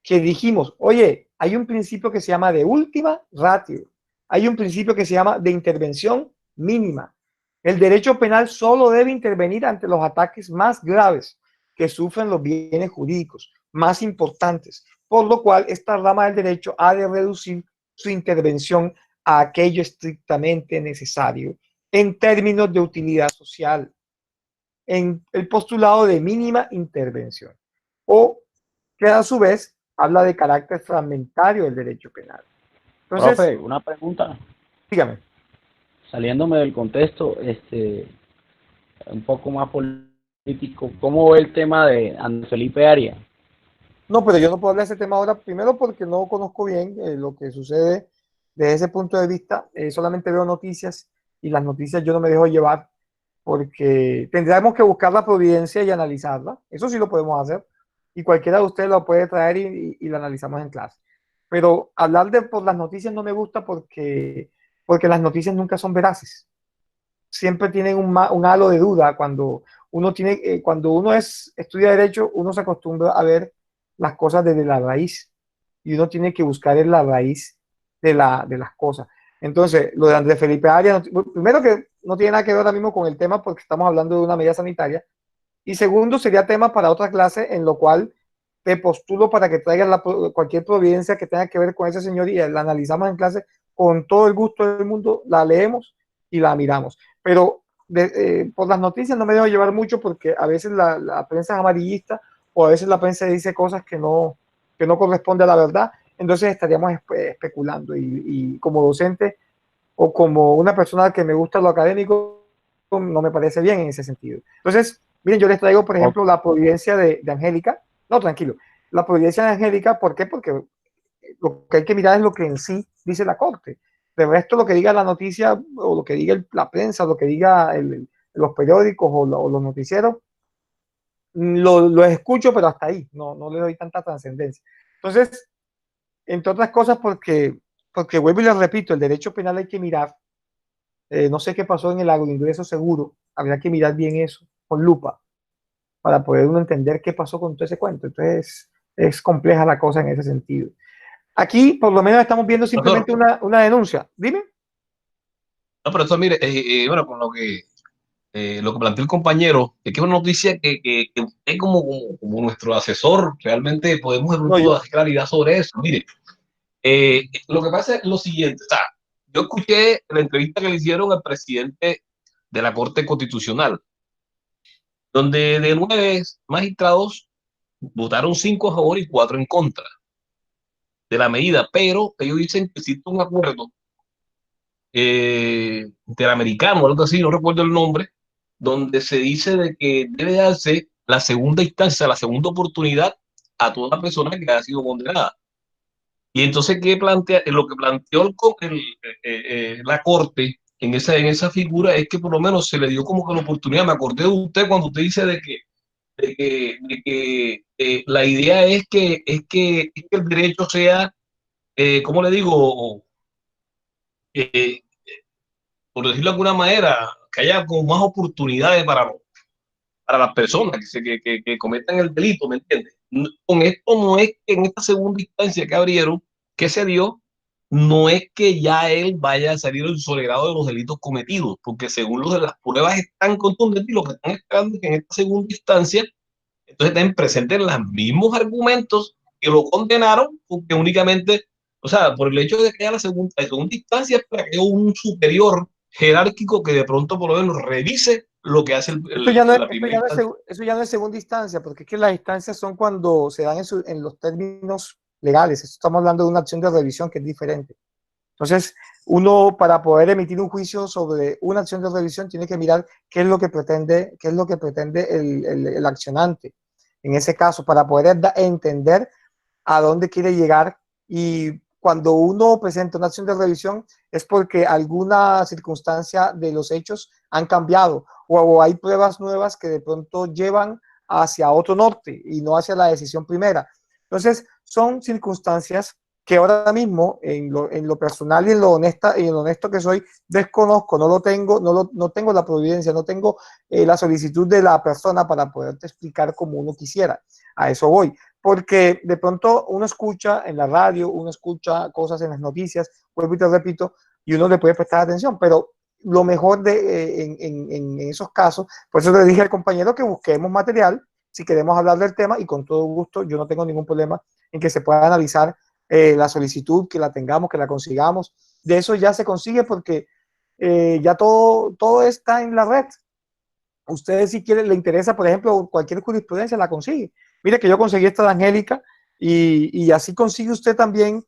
S1: que dijimos, oye, hay un principio que se llama de última ratio, hay un principio que se llama de intervención mínima. El derecho penal solo debe intervenir ante los ataques más graves que sufren los bienes jurídicos, más importantes, por lo cual esta rama del derecho ha de reducir su intervención a aquello estrictamente necesario en términos de utilidad social, en el postulado de mínima intervención, o que a su vez habla de carácter fragmentario del derecho penal. Entonces,
S8: profe, una pregunta,
S1: dígame.
S8: saliéndome del contexto, un poco más político, ¿cómo ve el tema de Andrés Felipe Arias?
S1: No, pero yo no puedo hablar de ese tema ahora, primero porque no conozco bien lo que sucede desde ese punto de vista, solamente veo noticias y las noticias yo no me dejo llevar porque tendríamos que buscar la providencia y analizarla, eso sí lo podemos hacer y cualquiera de ustedes lo puede traer y la analizamos en clase. Pero hablar por las noticias no me gusta porque las noticias nunca son veraces, siempre tienen un halo de duda. Cuando uno estudia derecho, uno se acostumbra a ver las cosas desde la raíz y uno tiene que buscar en la raíz de las cosas. Entonces, lo de Andrés Felipe Arias, primero que no tiene nada que ver ahora mismo con el tema porque estamos hablando de una medida sanitaria, y segundo sería tema para otra clase en lo cual te postulo para que traigas cualquier providencia que tenga que ver con ese señor y la analizamos en clase con todo el gusto del mundo, la leemos y la miramos. Pero por las noticias no me dejo llevar mucho porque a veces la prensa es amarillista o a veces la prensa dice cosas que no corresponde a la verdad, entonces estaríamos especulando y como docente o como una persona que me gusta lo académico, no me parece bien en ese sentido. Entonces, miren, yo les traigo, por ejemplo, la providencia de Angélica. No, tranquilo. La providencia de Angélica, ¿por qué? Porque lo que hay que mirar es lo que en sí dice la Corte. De resto, lo que diga la noticia o lo que diga la prensa, lo que diga los periódicos o los noticieros, lo escucho, pero hasta ahí. No le doy tanta trascendencia. Entonces, entre otras cosas, porque vuelvo y les repito, el derecho penal hay que mirar. No sé qué pasó en el agroingreso seguro. Habría que mirar bien eso con lupa para poder uno entender qué pasó con todo ese cuento. Entonces, es compleja la cosa en ese sentido. Aquí, por lo menos, estamos viendo simplemente una denuncia. Dime.
S3: No, pero eso, mire, bueno, con lo que planteó el compañero, es que es una noticia que usted como nuestro asesor, realmente podemos de
S1: No,
S3: pronto hacer claridad sobre eso. Mire, lo que pasa es lo siguiente, o sea, yo escuché la entrevista que le hicieron al presidente de la Corte Constitucional, donde de 9 magistrados votaron 5 a favor y 4 en contra de la medida, pero ellos dicen que existe un acuerdo interamericano, algo así, no recuerdo el nombre, donde se dice de que debe darse la segunda instancia, la segunda oportunidad a toda persona que haya sido condenada. Y entonces, ¿qué plantea? Lo que planteó la Corte en esa figura es que por lo menos se le dio como que la oportunidad. Me acordé de usted cuando usted dice de que la idea es que el derecho sea, ¿cómo le digo? Eh, por decirlo de alguna manera, que haya como más oportunidades para las personas que cometan el delito, ¿me entiendes? Con esto no es que en esta segunda instancia que abrieron, que se dio, no es que ya él vaya a salir exonerado de los delitos cometidos, porque según las pruebas están contundentes y lo que están esperando es que en esta segunda instancia, entonces estén presentes los mismos argumentos que lo condenaron, porque únicamente, o sea, por el hecho de que haya la segunda instancia es para que haya un superior jerárquico que de pronto por lo menos revise lo que hace la primera instancia.
S1: Eso ya no es segunda instancia, porque es que las instancias son cuando se dan en los términos legales. Estamos hablando de una acción de revisión que es diferente. Entonces, uno para poder emitir un juicio sobre una acción de revisión tiene que mirar qué es lo que pretende el accionante. En ese caso, para poder entender a dónde quiere llegar, y cuando uno presenta una acción de revisión es porque alguna circunstancia de los hechos han cambiado o hay pruebas nuevas que de pronto llevan hacia otro norte y no hacia la decisión primera. Entonces, son circunstancias que ahora mismo en lo personal y en lo honesto que soy, desconozco, no tengo la providencia, no tengo la solicitud de la persona para poderte explicar como uno quisiera. A eso voy, porque de pronto uno escucha en la radio, uno escucha cosas en las noticias, vuelvo y te repito, y uno le puede prestar atención, pero lo mejor en esos casos, por eso le dije al compañero que busquemos material, si queremos hablar del tema, y con todo gusto, yo no tengo ningún problema en que se pueda analizar la solicitud, que la tengamos, que la consigamos. De eso ya se consigue porque ya todo está en la red. Ustedes si quieren, le interesa, por ejemplo, cualquier jurisprudencia, la consigue. Mire que yo conseguí esta de Angélica y así consigue usted también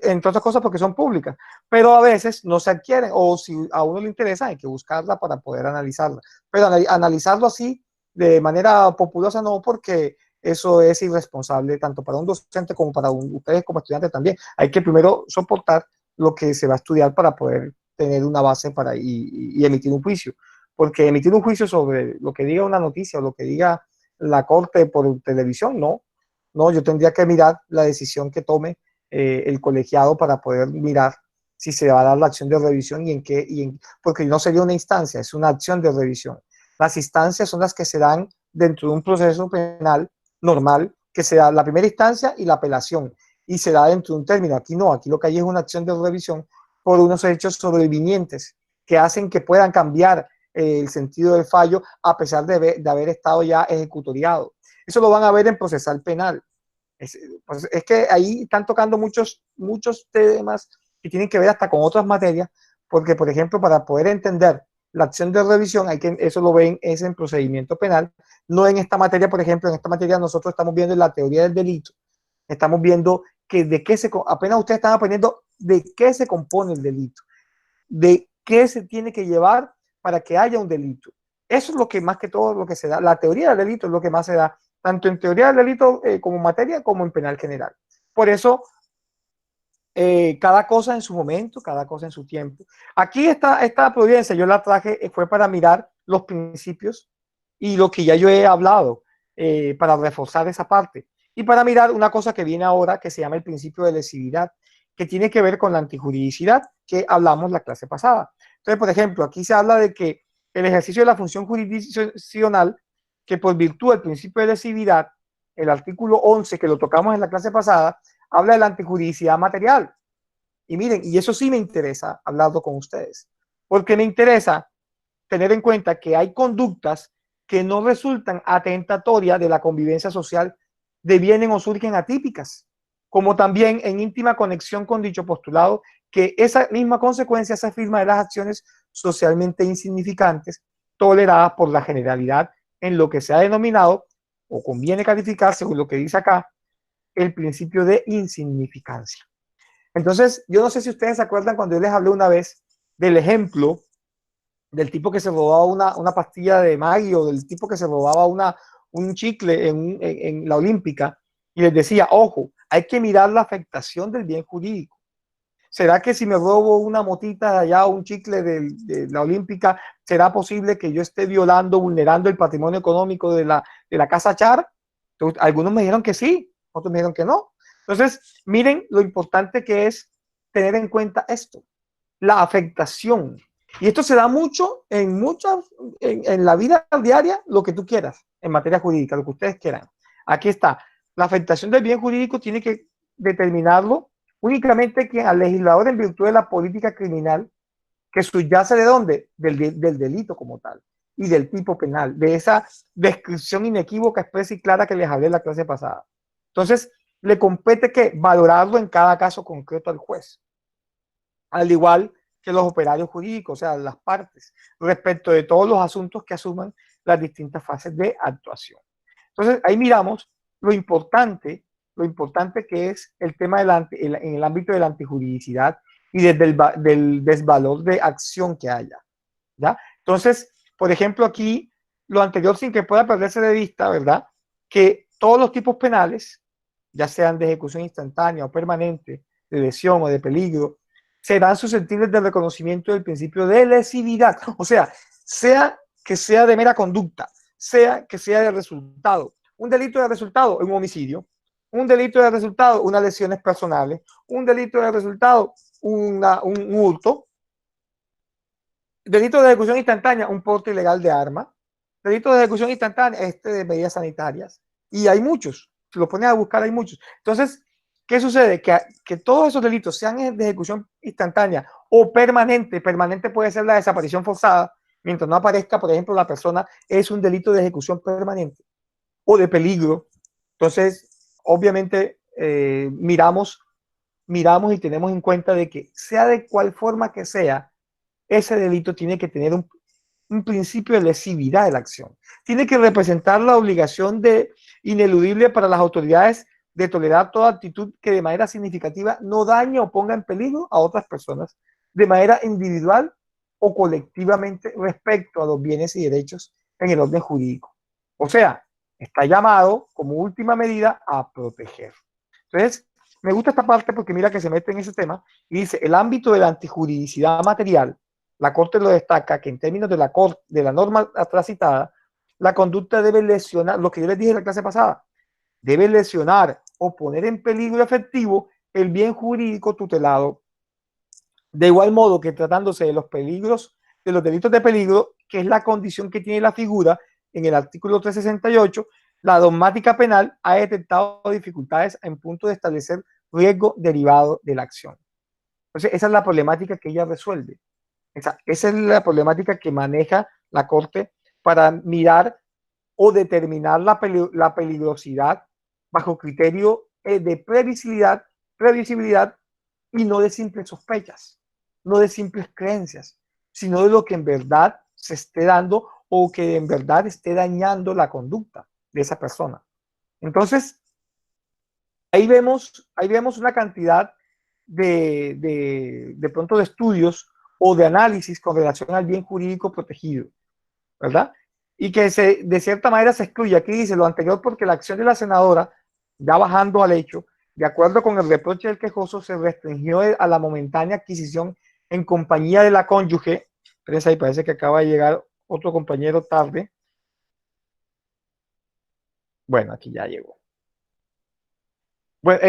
S1: entre otras cosas porque son públicas, pero a veces no se adquieren o si a uno le interesa hay que buscarla para poder analizarla, pero analizarlo así de manera populosa no, porque eso es irresponsable tanto para un docente como para ustedes como estudiantes también. Hay que primero soportar lo que se va a estudiar para poder tener una base y emitir un juicio, porque emitir un juicio sobre lo que diga una noticia o lo que diga la corte por televisión, no, yo tendría que mirar la decisión que tome el colegiado para poder mirar si se va a dar la acción de revisión porque no sería una instancia, es una acción de revisión. Las instancias son las que se dan dentro de un proceso penal normal, que se da la primera instancia y la apelación, y se da dentro de un término. Aquí no, aquí lo que hay es una acción de revisión por unos hechos sobrevinientes que hacen que puedan cambiar el sentido del fallo a pesar de haber estado ya ejecutoriado. Eso lo van a ver en procesal penal. Es que ahí están tocando muchos temas que tienen que ver hasta con otras materias, porque, por ejemplo, para poder entender la acción de revisión, eso lo ven es en procedimiento penal, no en esta materia. Por ejemplo, en esta materia nosotros estamos viendo la teoría del delito, estamos viendo que apenas ustedes están aprendiendo de qué se compone el delito, de qué se tiene que llevar para que haya un delito. Eso es lo que más que todo lo que se da. La teoría del delito es lo que más se da, tanto en teoría del delito como materia, como en penal general. Por eso, cada cosa en su momento, cada cosa en su tiempo. Aquí esta providencia yo la traje, fue para mirar los principios y lo que ya yo he hablado, para reforzar esa parte. Y para mirar una cosa que viene ahora, que se llama el principio de lesividad, que tiene que ver con la antijuridicidad, que hablamos la clase pasada. Entonces, por ejemplo, aquí se habla de que el ejercicio de la función jurisdiccional, que por virtud del principio de lesividad, el artículo 11, que lo tocamos en la clase pasada, habla de la antijuridicidad material. Y miren, y eso sí me interesa hablarlo con ustedes, porque me interesa tener en cuenta que hay conductas que no resultan atentatorias de la convivencia social, devienen o surgen atípicas, como también en íntima conexión con dicho postulado, que esa misma consecuencia se afirma de las acciones socialmente insignificantes toleradas por la generalidad en lo que se ha denominado, o conviene calificar, según lo que dice acá, el principio de insignificancia. Entonces, yo no sé si ustedes se acuerdan cuando yo les hablé una vez del ejemplo del tipo que se robaba una pastilla de Maggi, o del tipo que se robaba un chicle en la Olímpica, y les decía, ojo, hay que mirar la afectación del bien jurídico. ¿Será que si me robo una motita de allá, un chicle de la Olímpica, será posible que yo esté violando, vulnerando el patrimonio económico de la Casa Char? Entonces, algunos me dijeron que sí, otros me dijeron que no. Entonces, miren lo importante que es tener en cuenta esto, la afectación. Y esto se da mucho en la vida diaria, lo que tú quieras, en materia jurídica, lo que ustedes quieran. Aquí está. La afectación del bien jurídico tiene que determinarlo únicamente quien al legislador, en virtud de la política criminal que subyace de dónde, del delito como tal y del tipo penal, de esa descripción inequívoca, expresa y clara que les hablé en la clase pasada. Entonces, le compete que valorarlo en cada caso concreto al juez, al igual que los operarios jurídicos, o sea, las partes, respecto de todos los asuntos que asuman las distintas fases de actuación. Entonces, ahí miramos lo importante que es el tema en el ámbito de la antijuridicidad y desde del desvalor de acción que haya, ¿ya? Entonces, por ejemplo, aquí, lo anterior, sin que pueda perderse de vista, ¿verdad? Que todos los tipos penales, ya sean de ejecución instantánea o permanente, de lesión o de peligro, serán susceptibles del reconocimiento del principio de lesividad. O sea que sea de mera conducta, sea que sea de resultado. Un delito de resultado, un homicidio. Un delito de resultado, unas lesiones personales. Un delito de resultado, un hurto. Delito de ejecución instantánea, un porte ilegal de arma. Delito de ejecución instantánea, de medidas sanitarias. Y hay muchos. Si lo pones a buscar, hay muchos. Entonces, ¿qué sucede? Que todos esos delitos, sean de ejecución instantánea o permanente, permanente puede ser la desaparición forzada, mientras no aparezca, por ejemplo, la persona, es un delito de ejecución permanente o de peligro. Entonces, obviamente, miramos y tenemos en cuenta de que sea de cual forma que sea, ese delito tiene que tener un principio de lesividad de la acción. Tiene que representar la obligación ineludible para las autoridades de tolerar toda actitud que de manera significativa no dañe o ponga en peligro a otras personas de manera individual o colectivamente respecto a los bienes y derechos en el orden jurídico. O sea, está llamado como última medida a proteger. Entonces, me gusta esta parte porque mira que se mete en ese tema y dice, el ámbito de la antijuridicidad material, la Corte lo destaca que en términos de la norma atrás citada, la conducta debe lesionar, lo que yo les dije en la clase pasada, debe lesionar o poner en peligro efectivo el bien jurídico tutelado, de igual modo que tratándose de los peligros, de los delitos de peligro, que es la condición que tiene la figura en el artículo 368, la dogmática penal ha detectado dificultades en punto de establecer riesgo derivado de la acción. Entonces, esa es la problemática que ella resuelve. Esa es la problemática que maneja la Corte para mirar o determinar la peligrosidad bajo criterio de previsibilidad y no de simples sospechas, no de simples creencias, sino de lo que en verdad se esté dando o que en verdad esté dañando la conducta de esa persona. Entonces, ahí vemos una cantidad de pronto de estudios o de análisis con relación al bien jurídico protegido, ¿verdad? Y que de cierta manera se excluye. Aquí dice lo anterior porque la acción de la senadora, ya bajando al hecho, de acuerdo con el reproche del quejoso, se restringió a la momentánea adquisición en compañía de la cónyuge. Pero ahí parece que acaba de llegar otro compañero tarde. Bueno, aquí ya llegó. Bueno,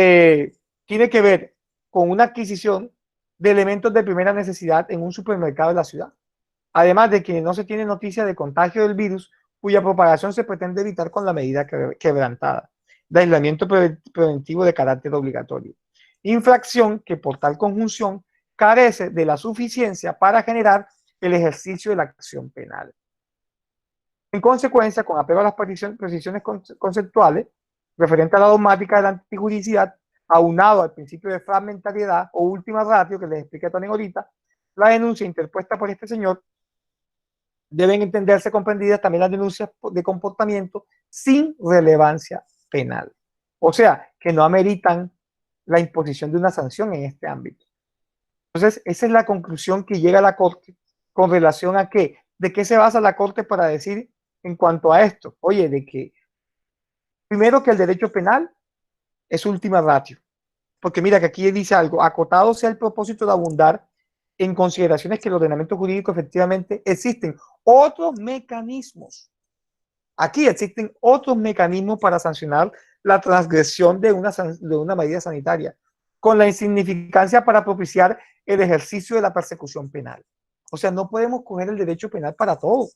S1: tiene que ver con una adquisición de elementos de primera necesidad en un supermercado de la ciudad. Además de que no se tiene noticia de contagio del virus, cuya propagación se pretende evitar con la medida quebrantada. de aislamiento preventivo de carácter obligatorio. Infracción que por tal conjunción carece de la suficiencia para generar el ejercicio de la acción penal. En consecuencia, con apego a las precisiones conceptuales referente a la dogmática de la antijuridicidad, aunado al principio de fragmentariedad o última ratio que les expliqué también ahorita, la denuncia interpuesta por este señor deben entenderse comprendidas también las denuncias de comportamiento sin relevancia penal. O sea, que no ameritan la imposición de una sanción en este ámbito. Entonces, esa es la conclusión que llega a la Corte con relación a qué, de qué se basa la Corte para decir en cuanto a esto. Oye, de que primero que el derecho penal es última ratio, porque mira que aquí dice algo, acotado sea el propósito de abundar en consideraciones que el ordenamiento jurídico efectivamente existen otros mecanismos. Aquí existen otros mecanismos para sancionar la transgresión de una medida sanitaria, con la insignificancia para propiciar el ejercicio de la persecución penal. O sea, no podemos coger el derecho penal para todo.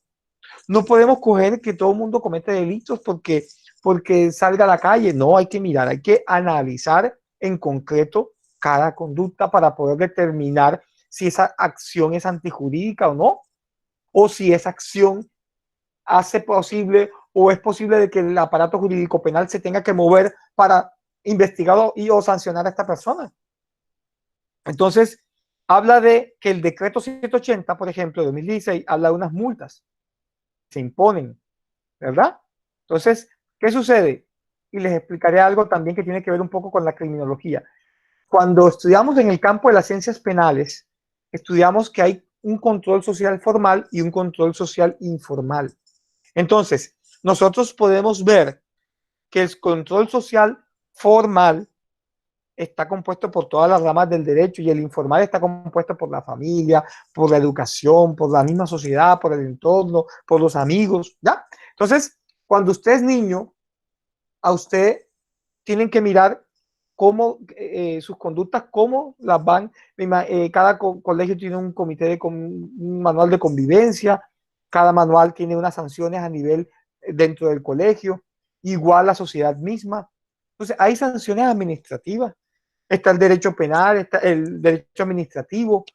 S1: No podemos coger que todo el mundo comete delitos porque salga a la calle. No, hay que mirar, hay que analizar en concreto cada conducta para poder determinar si esa acción es antijurídica o no, o si esa acción hace posible o es posible de que el aparato jurídico penal se tenga que mover para investigar o sancionar a esta persona. Entonces, habla de que el decreto 180, por ejemplo, de 2016, habla de unas multas. Se imponen, ¿verdad? Entonces, ¿qué sucede? Y les explicaré algo también que tiene que ver un poco con la criminología. Cuando estudiamos en el campo de las ciencias penales, estudiamos que hay un control social formal y un control social informal. Entonces, nosotros podemos ver que el control social formal está compuesto por todas las ramas del derecho y el informal está compuesto por la familia, por la educación, por la misma sociedad, por el entorno, por los amigos, ¿ya? Entonces, cuando usted es niño, a usted tienen que mirar cómo sus conductas, cómo las van. Cada colegio tiene un comité un manual de convivencia, cada manual tiene unas sanciones a nivel dentro del colegio, igual la sociedad misma. Entonces, hay sanciones administrativas, está el derecho penal, está el derecho administrativo,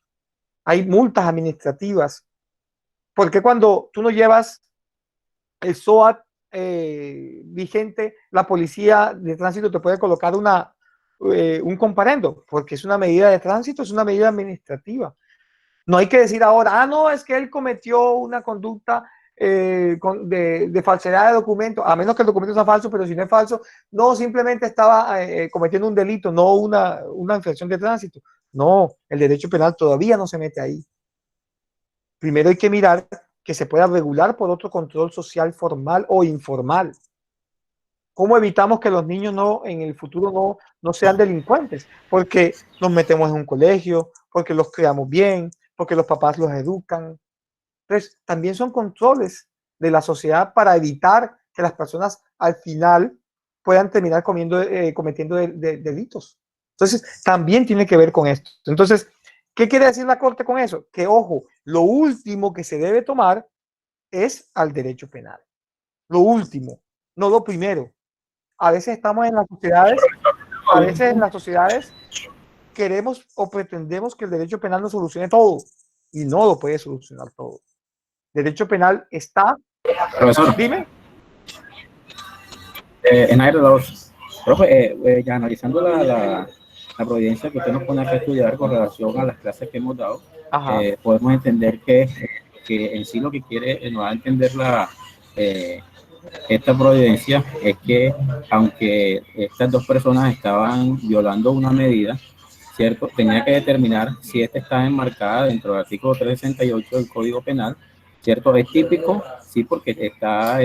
S1: hay multas administrativas, porque cuando tú no llevas el SOAT vigente, la policía de tránsito te puede colocar un comparendo, porque es una medida de tránsito, es una medida administrativa. No hay que decir ahora, no, es que él cometió una conducta de falsedad de documento, a menos que el documento sea falso, pero si no es falso, no, simplemente estaba cometiendo un delito, no una infracción de tránsito. No, el derecho penal todavía no se mete ahí. Primero hay que mirar que se pueda regular por otro control social formal o informal. ¿Cómo evitamos que los niños en el futuro no sean delincuentes? Porque nos metemos en un colegio, porque los criamos bien, porque los papás los educan. Entonces, también son controles de la sociedad para evitar que las personas al final puedan terminar cometiendo delitos. Entonces, también tiene que ver con esto. Entonces, ¿qué quiere decir la Corte con eso? Que, ojo, lo último que se debe tomar es al derecho penal. Lo último, no lo primero. A veces estamos en las sociedades, queremos o pretendemos que el derecho penal nos solucione todo y no lo puede solucionar todo. Derecho penal está...
S9: Profesor.
S1: Dime.
S9: En aire de los... Profe, ya analizando la providencia que usted nos pone a estudiar con relación a las clases que hemos dado, podemos entender que en sí lo que quiere nos va a entender esta providencia es que aunque estas dos personas estaban violando una medida, ¿cierto? Tenía que determinar si esta está enmarcada dentro del artículo 368 del Código Penal, ¿cierto? Es típico, sí, porque está,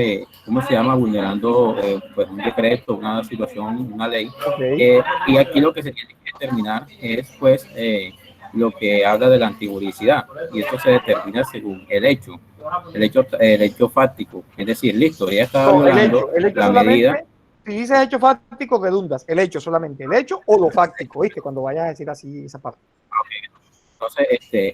S9: ¿cómo se llama? Vulnerando pues un decreto, una situación, una ley. Okay. Y aquí lo que se tiene que determinar es, pues, lo que habla de la antijuridicidad, y esto se determina según el hecho fáctico. Es decir, listo, ella está violando la medida.
S1: Si dices hecho fáctico, redundas. El hecho solamente. El hecho o lo fáctico, ¿viste? Cuando vayas a decir así esa parte.
S9: Okay. Entonces,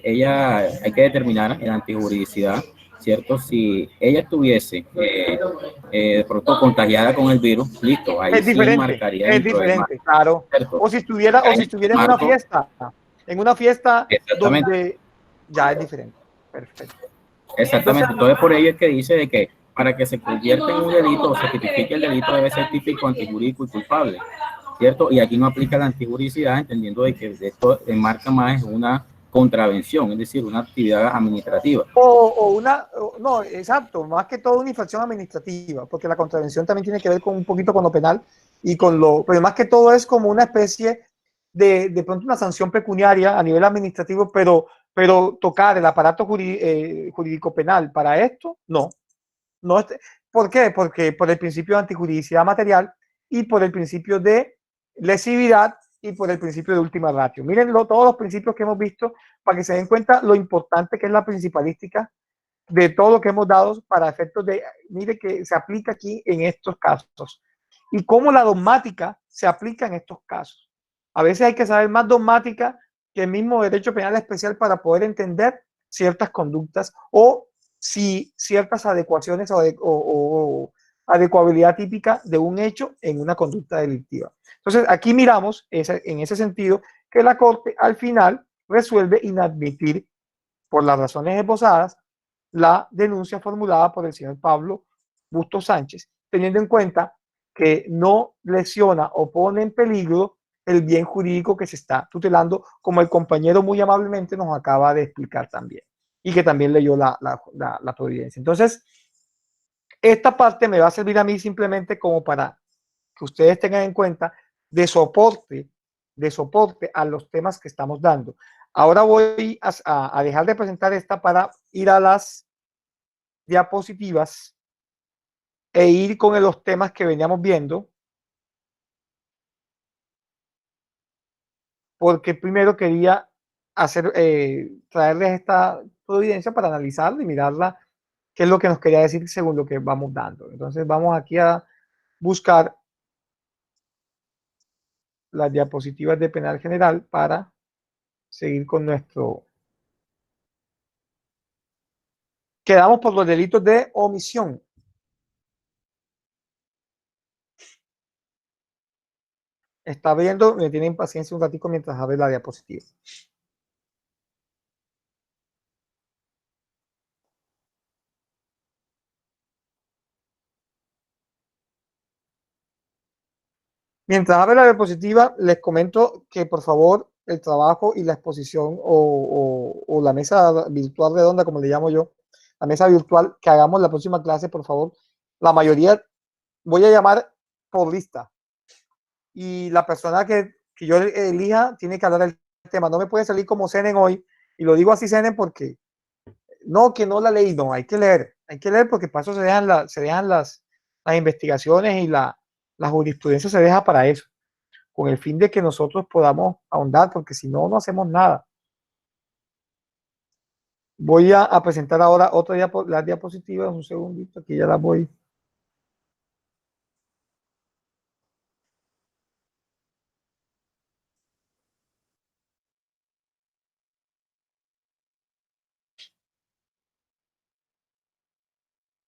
S9: ella hay que determinar en antijuridicidad ¿cierto? Si ella estuviese de pronto contagiada con el virus, listo, ahí
S1: Es
S9: sí
S1: diferente,
S9: marcaría
S1: es
S9: dentro del marco,
S1: diferente, claro.
S9: ¿cierto?
S1: O si estuviera
S9: Ya en el marco,
S1: en una fiesta
S9: exactamente,
S1: donde ya es diferente. Perfecto. Entonces,
S9: exactamente. Entonces, por ello es que dice de que para que se convierta en un delito o se tipifique el delito debe ser típico, antijurídico y culpable, ¿cierto? Y aquí no aplica la antijuridicidad, entendiendo de que esto enmarca más una contravención, es decir, una actividad administrativa.
S1: no, exacto, más que todo una infracción administrativa, porque la contravención también tiene que ver con un poquito con lo penal y pero más que todo es como una especie de pronto una sanción pecuniaria a nivel administrativo, pero tocar el aparato jurídico penal para esto, no. No, ¿por qué? Porque por el principio de antijuridicidad material y por el principio de lesividad y por el principio de última ratio. Miren todos los principios que hemos visto para que se den cuenta lo importante que es la principalística de todo lo que hemos dado para efectos de, mire que se aplica aquí en estos casos y cómo la dogmática se aplica en estos casos. A veces hay que saber más dogmática que el mismo derecho penal especial para poder entender ciertas conductas o si ciertas adecuaciones o adecuabilidad típica de un hecho en una conducta delictiva. Entonces, aquí miramos en ese sentido que la Corte al final resuelve inadmitir, por las razones esbozadas, la denuncia formulada por el señor Pablo Bustos Sánchez, teniendo en cuenta que no lesiona o pone en peligro el bien jurídico que se está tutelando, como el compañero muy amablemente nos acaba de explicar también, y que también leyó la providencia. Entonces, esta parte me va a servir a mí simplemente como para que ustedes tengan en cuenta de soporte a los temas que estamos dando. Ahora voy a dejar de presentar esta para ir a las diapositivas e ir con los temas que veníamos viendo, porque primero quería traerles esta providencia para analizarla y mirarla, qué es lo que nos quería decir según lo que vamos dando. Entonces vamos aquí a buscar las diapositivas de penal general para seguir con nuestro... Quedamos por los delitos de omisión. Está viendo, me tiene impaciencia un ratito mientras abre la diapositiva. Mientras abre la diapositiva, les comento que por favor el trabajo y la exposición o la mesa virtual redonda, como le llamo yo, la mesa virtual que hagamos la próxima clase, por favor, la mayoría voy a llamar por lista y la persona que yo elija tiene que hablar del tema. No me puede salir como Senen hoy, y lo digo así, Senen, porque no, que no la leí, no, hay que leer porque para eso se dejan las investigaciones y la jurisprudencia se deja para eso, con el fin de que nosotros podamos ahondar, porque si no, no hacemos nada. Voy a presentar ahora las diapositivas, un segundito, aquí ya las voy.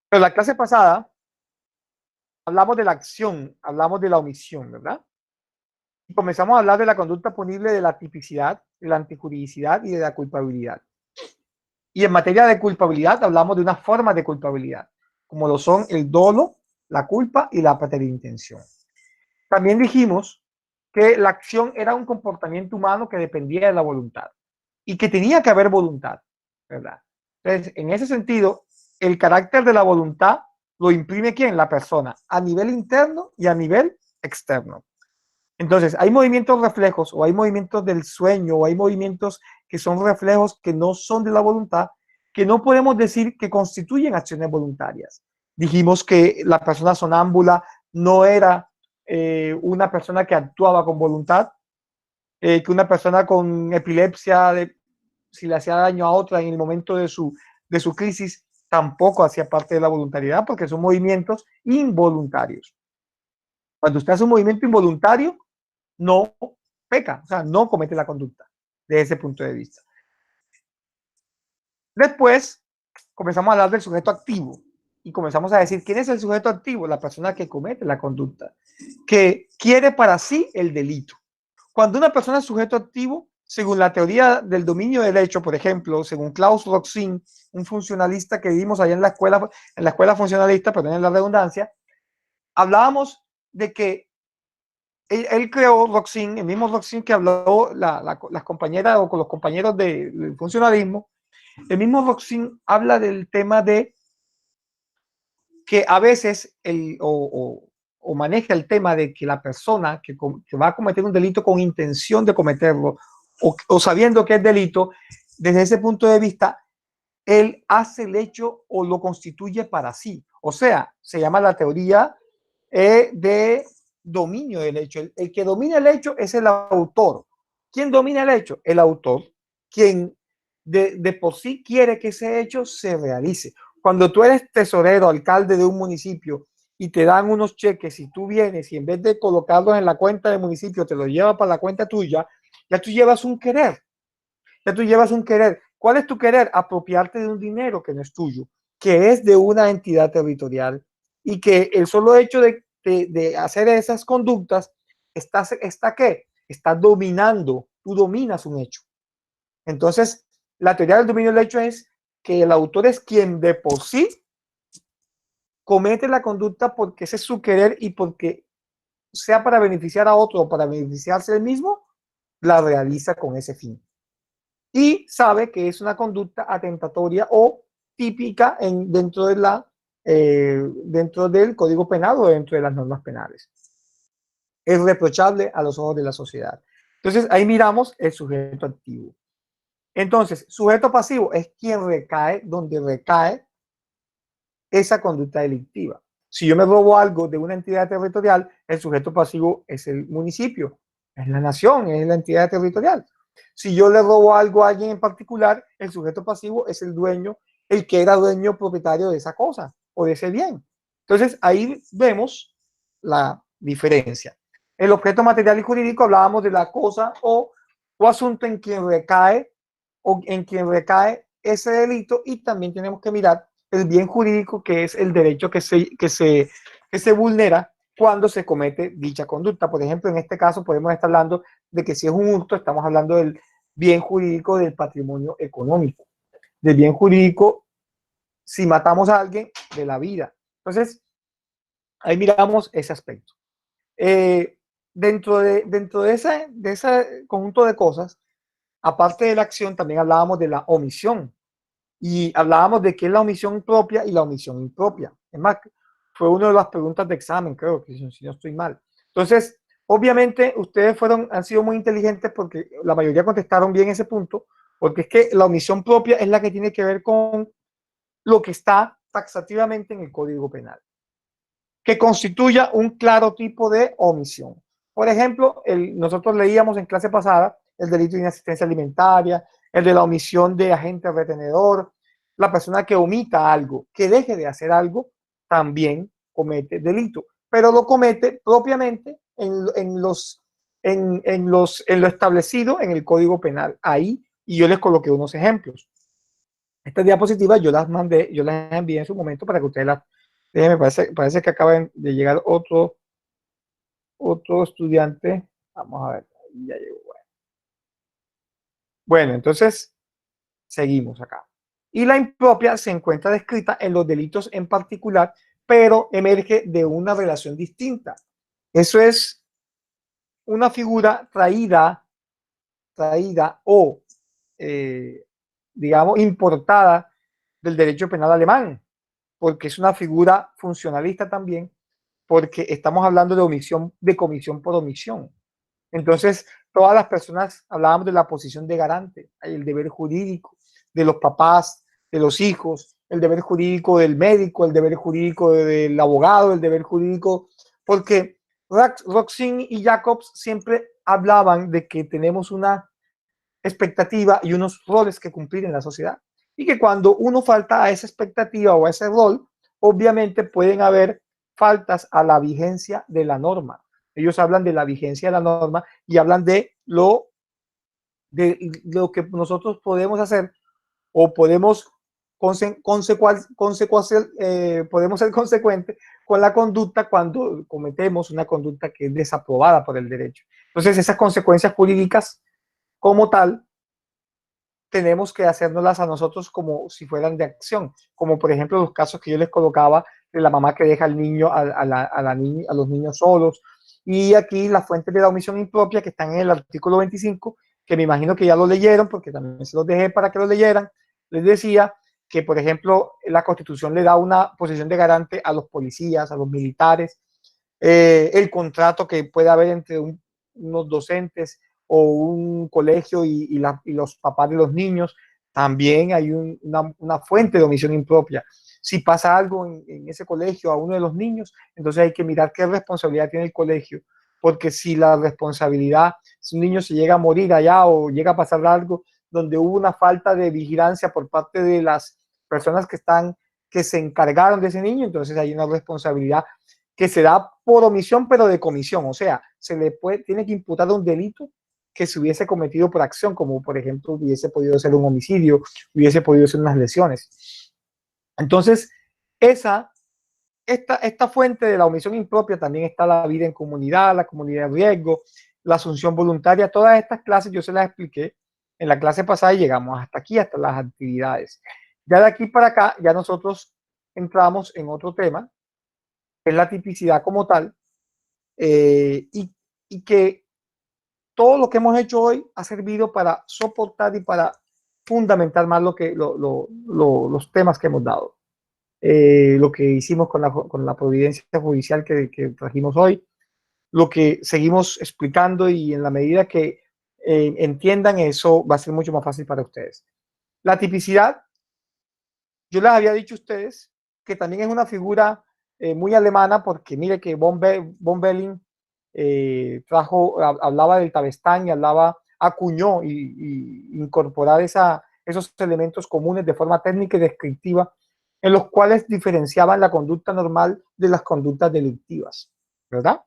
S1: Pero la clase pasada hablamos de la acción, hablamos de la omisión, ¿verdad? Y comenzamos a hablar de la conducta punible, de la tipicidad, de la antijuridicidad y de la culpabilidad. Y en materia de culpabilidad hablamos de una forma de culpabilidad, como lo son el dolo, la culpa y la preterintención. También dijimos que la acción era un comportamiento humano que dependía de la voluntad y que tenía que haber voluntad, ¿verdad? Entonces, en ese sentido, el carácter de la voluntad lo imprime ¿quién? La persona, a nivel interno y a nivel externo. Entonces, hay movimientos reflejos o hay movimientos del sueño o hay movimientos que son reflejos que no son de la voluntad, que no podemos decir que constituyen acciones voluntarias. Dijimos que la persona sonámbula no era una persona que actuaba con voluntad, que una persona con epilepsia, si le hacía daño a otra en el momento de su crisis, tampoco hacía parte de la voluntariedad porque son movimientos involuntarios. Cuando usted hace un movimiento involuntario, no peca, o sea, no comete la conducta desde ese punto de vista. Después comenzamos a hablar del sujeto activo y comenzamos a decir, ¿quién es el sujeto activo? La persona que comete la conducta, que quiere para sí el delito. Cuando una persona es sujeto activo, según la teoría del dominio del hecho, por ejemplo, según Klaus Roxin, un funcionalista que vimos allá en la escuela funcionalista, perdón la redundancia, hablábamos de que él creó Roxin, el mismo Roxin que habló las compañeras o con los compañeros del funcionalismo. El mismo Roxin habla del tema de que a veces o maneja el tema de que la persona que va a cometer un delito con intención de cometerlo o sabiendo que es delito, desde ese punto de vista, él hace el hecho o lo constituye para sí. O sea, se llama la teoría de dominio del hecho. El que domina el hecho es el autor. ¿Quién domina el hecho? El autor, quien de por sí quiere que ese hecho se realice. Cuando tú eres tesorero, alcalde de un municipio y te dan unos cheques y tú vienes y en vez de colocarlos en la cuenta del municipio te los llevas para la cuenta tuya, ya tú llevas un querer. Ya tú llevas un querer. ¿Cuál es tu querer? Apropiarte de un dinero que no es tuyo, que es de una entidad territorial y que el solo hecho de hacer esas conductas está ¿qué? Está dominando, tú dominas un hecho. Entonces, la teoría del dominio del hecho es que el autor es quien de por sí comete la conducta porque ese es su querer y porque sea para beneficiar a otro o para beneficiarse él mismo, la realiza con ese fin. Y sabe que es una conducta atentatoria o típica dentro del Código Penal o dentro de las normas penales. Es reprochable a los ojos de la sociedad. Entonces, ahí miramos el sujeto activo. Entonces, sujeto pasivo es quien recae, donde recae esa conducta delictiva. Si yo me robo algo de una entidad territorial, el sujeto pasivo es el municipio, es la nación, es la entidad territorial. Si yo le robo algo a alguien en particular, el sujeto pasivo es el dueño, el que era dueño propietario de esa cosa o de ese bien. Entonces, ahí vemos la diferencia. El objeto material y jurídico hablábamos de la cosa o asunto en quien recae ese delito, y también tenemos que mirar el bien jurídico, que es el derecho que se vulnera cuando se comete dicha conducta. Por ejemplo, en este caso podemos estar hablando de que si es un hurto, estamos hablando del bien jurídico del patrimonio económico, del bien jurídico si matamos a alguien, de la vida. Entonces, ahí miramos ese aspecto. Dentro de ese conjunto de cosas, aparte de la acción, también hablábamos de la omisión. Y hablábamos de qué es la omisión propia y la omisión impropia. Es más, fue una de las preguntas de examen, creo que si no estoy mal. Entonces, obviamente, ustedes han sido muy inteligentes porque la mayoría contestaron bien ese punto, porque es que la omisión propia es la que tiene que ver con lo que está taxativamente en el Código Penal, que constituya un claro tipo de omisión. Por ejemplo, nosotros leíamos en clase pasada el delito de inasistencia alimentaria, el de la omisión de agente retenedor. La persona que omita algo, que deje de hacer algo, también comete delito, pero lo comete propiamente en lo establecido en el Código Penal. Ahí, y yo les coloqué unos ejemplos. Estas diapositivas yo las envié en su momento para que ustedes las... Me parece que acaba de llegar otro estudiante. Vamos a ver, ya llegó. Bueno, entonces seguimos acá. Y la impropia se encuentra descrita en los delitos en particular, pero emerge de una relación distinta. Eso es una figura traída o, digamos, importada del derecho penal alemán, porque es una figura funcionalista también, porque estamos hablando de comisión por omisión. Entonces, todas las personas hablábamos de la posición de garante, el deber jurídico de los papás, de los hijos, el deber jurídico del médico, el deber jurídico del abogado, el deber jurídico, porque Roxin y Jacobs siempre hablaban de que tenemos una expectativa y unos roles que cumplir en la sociedad, y que cuando uno falta a esa expectativa o a ese rol, obviamente pueden haber faltas a la vigencia de la norma. Ellos hablan de la vigencia de la norma y hablan de lo que nosotros podemos hacer o podemos podemos ser consecuentes con la conducta cuando cometemos una conducta que es desaprobada por el derecho. Entonces, esas consecuencias jurídicas como tal, tenemos que hacérnoslas a nosotros como si fueran de acción, como por ejemplo los casos que yo les colocaba de la mamá que deja al niño, a los niños solos, y aquí las fuentes de la omisión impropia que están en el artículo 25, que me imagino que ya lo leyeron, porque también se los dejé para que lo leyeran. Les decía que, por ejemplo, la Constitución le da una posición de garante a los policías, a los militares, el contrato que puede haber entre unos docentes o un colegio y los papás de los niños. También hay una fuente de omisión impropia. Si pasa algo en ese colegio a uno de los niños, entonces hay que mirar qué responsabilidad tiene el colegio, porque si la responsabilidad, si un niño se llega a morir allá o llega a pasar algo donde hubo una falta de vigilancia por parte de las personas que se encargaron de ese niño, entonces hay una responsabilidad que se da por omisión, pero de comisión. O sea, tiene que imputar un delito que se hubiese cometido por acción, como por ejemplo hubiese podido ser un homicidio, hubiese podido ser unas lesiones. Entonces, esta fuente de la omisión impropia también está la vida en comunidad, la comunidad de riesgo, la asunción voluntaria. Todas estas clases yo se las expliqué en la clase pasada y llegamos hasta aquí, hasta las actividades. Ya de aquí para acá, ya nosotros entramos en otro tema, que es la tipicidad como tal, y que todo lo que hemos hecho hoy ha servido para soportar y para fundamentar más los temas que hemos dado. Lo que hicimos con la providencia judicial que trajimos hoy, lo que seguimos explicando, y en la medida que entiendan eso, va a ser mucho más fácil para ustedes. La tipicidad, yo les había dicho a ustedes que también es una figura muy alemana, porque mire que von Belling hablaba del Tabestán y acuñó y incorporar esos elementos comunes de forma técnica y descriptiva, en los cuales diferenciaban la conducta normal de las conductas delictivas, ¿verdad?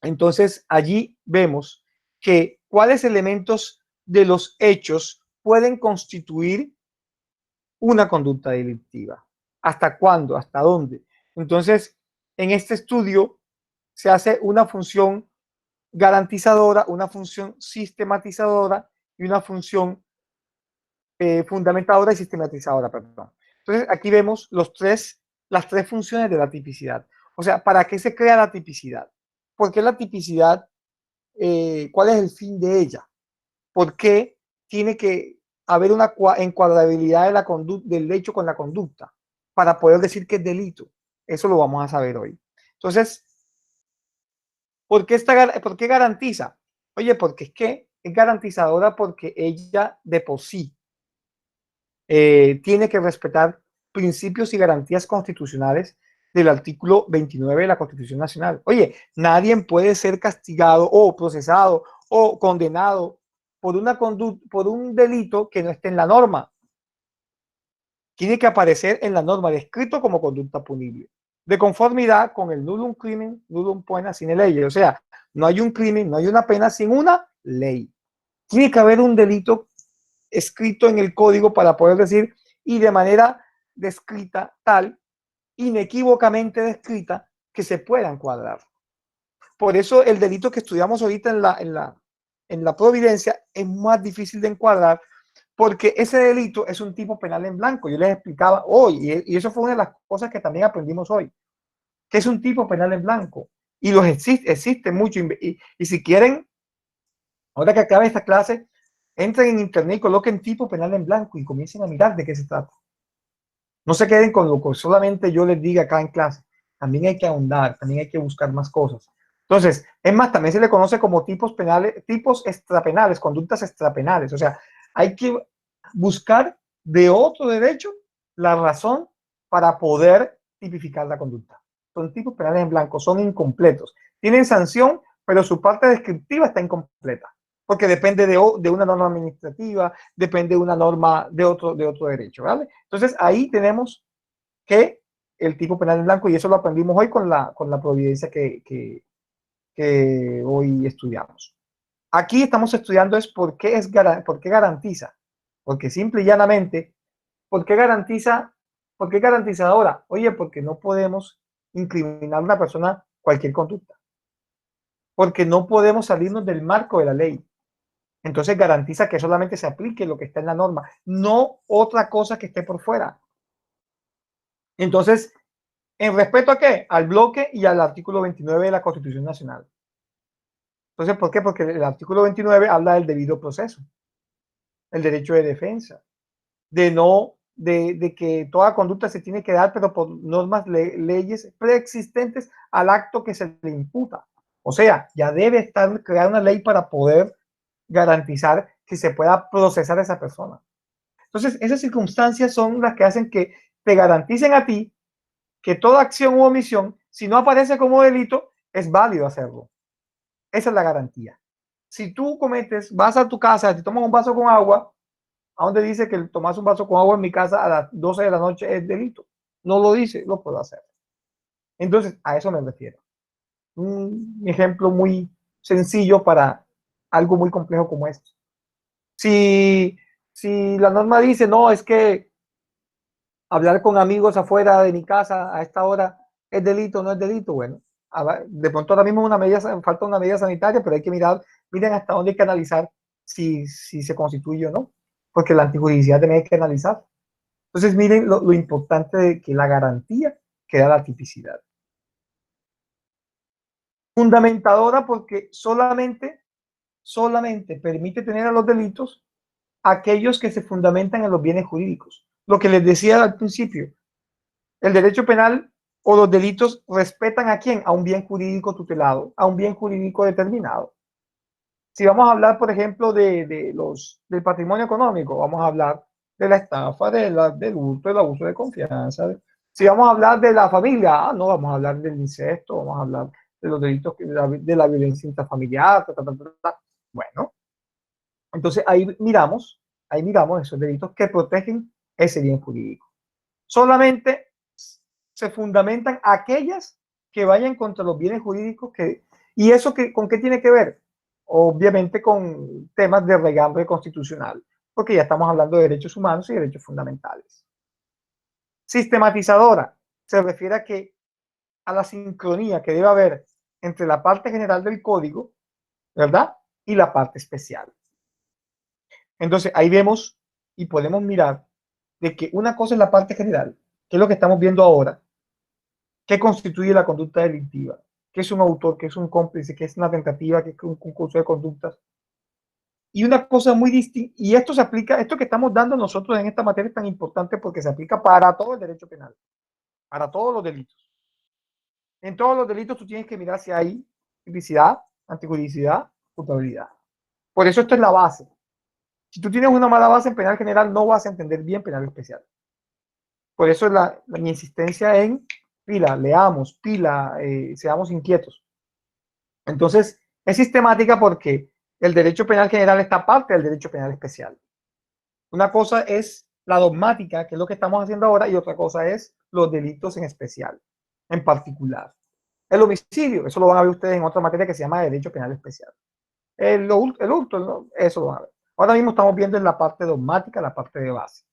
S1: Entonces, allí vemos que cuáles elementos de los hechos pueden constituir una conducta delictiva. ¿Hasta cuándo? ¿Hasta dónde? Entonces, en este estudio se hace una función garantizadora, una función sistematizadora y una función fundamentadora y sistematizadora, perdón. Entonces, aquí vemos las tres funciones de la tipicidad. O sea, ¿para qué se crea la tipicidad? ¿Por qué la tipicidad? ¿Cuál es el fin de ella? ¿Por qué tiene que haber una encuadrabilidad del hecho con la conducta para poder decir que es delito? Eso lo vamos a saber hoy. Entonces, ¿por qué garantiza? Oye, porque es que es garantizadora porque ella de por sí tiene que respetar principios y garantías constitucionales del artículo 29 de la Constitución Nacional. Oye, nadie puede ser castigado o procesado o condenado por un delito que no esté en la norma. Tiene que aparecer en la norma descrito como conducta punible, de conformidad con el nullum crimen, nullum poena sine lege. O sea, no hay un crimen, no hay una pena sin una ley. Tiene que haber un delito escrito en el código para poder decir, y de manera descrita, inequívocamente descrita, que se pueda encuadrar. Por eso el delito que estudiamos ahorita en la providencia es más difícil de encuadrar, porque ese delito es un tipo penal en blanco. Yo les explicaba hoy, y eso fue una de las cosas que también aprendimos hoy, que es un tipo penal en blanco, y los existe mucho, y si quieren, ahora que acabe esta clase, entren en internet y coloquen tipo penal en blanco y comiencen a mirar de qué se trata. No se queden con lo que solamente yo les diga acá en clase. También hay que ahondar, también hay que buscar más cosas. Entonces, es más, también se le conoce como tipos penales, tipos extrapenales, conductas extrapenales. O sea, hay que buscar de otro derecho la razón para poder tipificar la conducta. Son tipos penales en blanco, son incompletos. Tienen sanción, pero su parte descriptiva está incompleta, porque depende de una norma administrativa, depende de una norma de otro derecho, ¿vale? Entonces, ahí tenemos que el tipo penal en blanco, y eso lo aprendimos hoy con la providencia que hoy estudiamos. Aquí estamos estudiando es por qué garantiza, porque simple y llanamente, ¿Por qué garantiza? ¿Por qué garantiza ahora? Oye, porque no podemos incriminar a una persona cualquier conducta. Porque no podemos salirnos del marco de la ley. Entonces garantiza que solamente se aplique lo que está en la norma, no otra cosa que esté por fuera. Entonces, ¿en respeto a qué? Al bloque y al artículo 29 de la Constitución Nacional. Entonces, ¿por qué? Porque el artículo 29 habla del debido proceso, el derecho de defensa, de que toda conducta se tiene que dar, pero por normas, leyes preexistentes al acto que se le imputa. O sea, ya debe estar creada una ley para poder garantizar que se pueda procesar a esa persona. Entonces, esas circunstancias son las que hacen que te garanticen a ti que toda acción u omisión, si no aparece como delito, es válido hacerlo. Esa es la garantía. Si tú cometes, vas a tu casa, te tomas un vaso con agua, ¿a dónde dice que tomas un vaso con agua en mi casa a las 12 de la noche es delito? No lo dice, lo puedo hacer. Entonces, a eso me refiero. Un ejemplo muy sencillo para algo muy complejo como esto. Si la norma dice, no, es que hablar con amigos afuera de mi casa a esta hora es delito, no es delito, bueno, de pronto ahora mismo falta una medida sanitaria, pero hay que miren hasta dónde hay que analizar si se constituye o no, porque la antijuridicidad también hay que analizar. Entonces miren lo importante de que la garantía que da la tipicidad. Fundamentadora porque solamente permite tener a los delitos aquellos que se fundamentan en los bienes jurídicos. Lo que les decía al principio, el derecho penal o los delitos respetan ¿a quién? A un bien jurídico tutelado, a un bien jurídico determinado. Si vamos a hablar, por ejemplo, del patrimonio económico, vamos a hablar de la estafa, del hurto, del abuso de confianza. Si vamos a hablar de la familia, no, vamos a hablar del incesto, vamos a hablar de los delitos de la violencia intrafamiliar. Bueno, entonces ahí miramos esos delitos que protegen ese bien jurídico. Solamente se fundamentan aquellas que vayan contra los bienes jurídicos ¿y eso con qué tiene que ver? Obviamente con temas de regambre constitucional, porque ya estamos hablando de derechos humanos y derechos fundamentales. Sistematizadora se refiere a la sincronía que debe haber entre la parte general del código, ¿verdad? Y la parte especial. Entonces ahí vemos y podemos mirar de que una cosa es la parte general, que es lo que estamos viendo ahora, que constituye la conducta delictiva, que es un autor, que es un cómplice, que es una tentativa, que es un concurso de conductas. Y una cosa muy distinta, y esto se aplica, esto que estamos dando nosotros en esta materia es tan importante porque se aplica para todo el derecho penal, para todos los delitos. En todos los delitos tú tienes que mirar si hay tipicidad, antijuridicidad, culpabilidad. Por eso esto es la base. Si tú tienes una mala base en penal general, no vas a entender bien penal especial. Por eso es mi insistencia en pila, leamos, pila, seamos inquietos. Entonces, es sistemática porque el derecho penal general está aparte del derecho penal especial. Una cosa es la dogmática, que es lo que estamos haciendo ahora, y otra cosa es los delitos en especial, en particular. El homicidio, eso lo van a ver ustedes en otra materia que se llama derecho penal especial. El hurto, ¿no? Eso lo van a ver. Ahora mismo estamos viendo en la parte dogmática, la parte de base.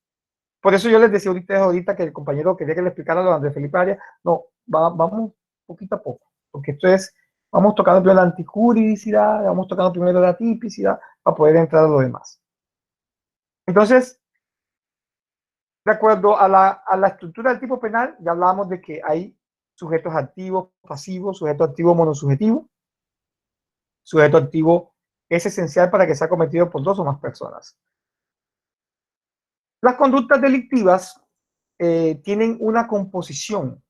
S1: Por eso yo les decía ahorita que el compañero quería que le explicara lo de Andrés Felipe Arias. No, vamos poquito a poco, porque esto es, vamos tocando primero la antijuridicidad, vamos tocando primero la tipicidad para poder entrar a lo demás. Entonces, de acuerdo a la estructura del tipo penal, ya hablábamos de que hay sujetos activos, pasivos, sujeto activo monosubjetivo. Sujeto activo es esencial para que sea cometido por dos o más personas. Las conductas delictivas tienen una composición,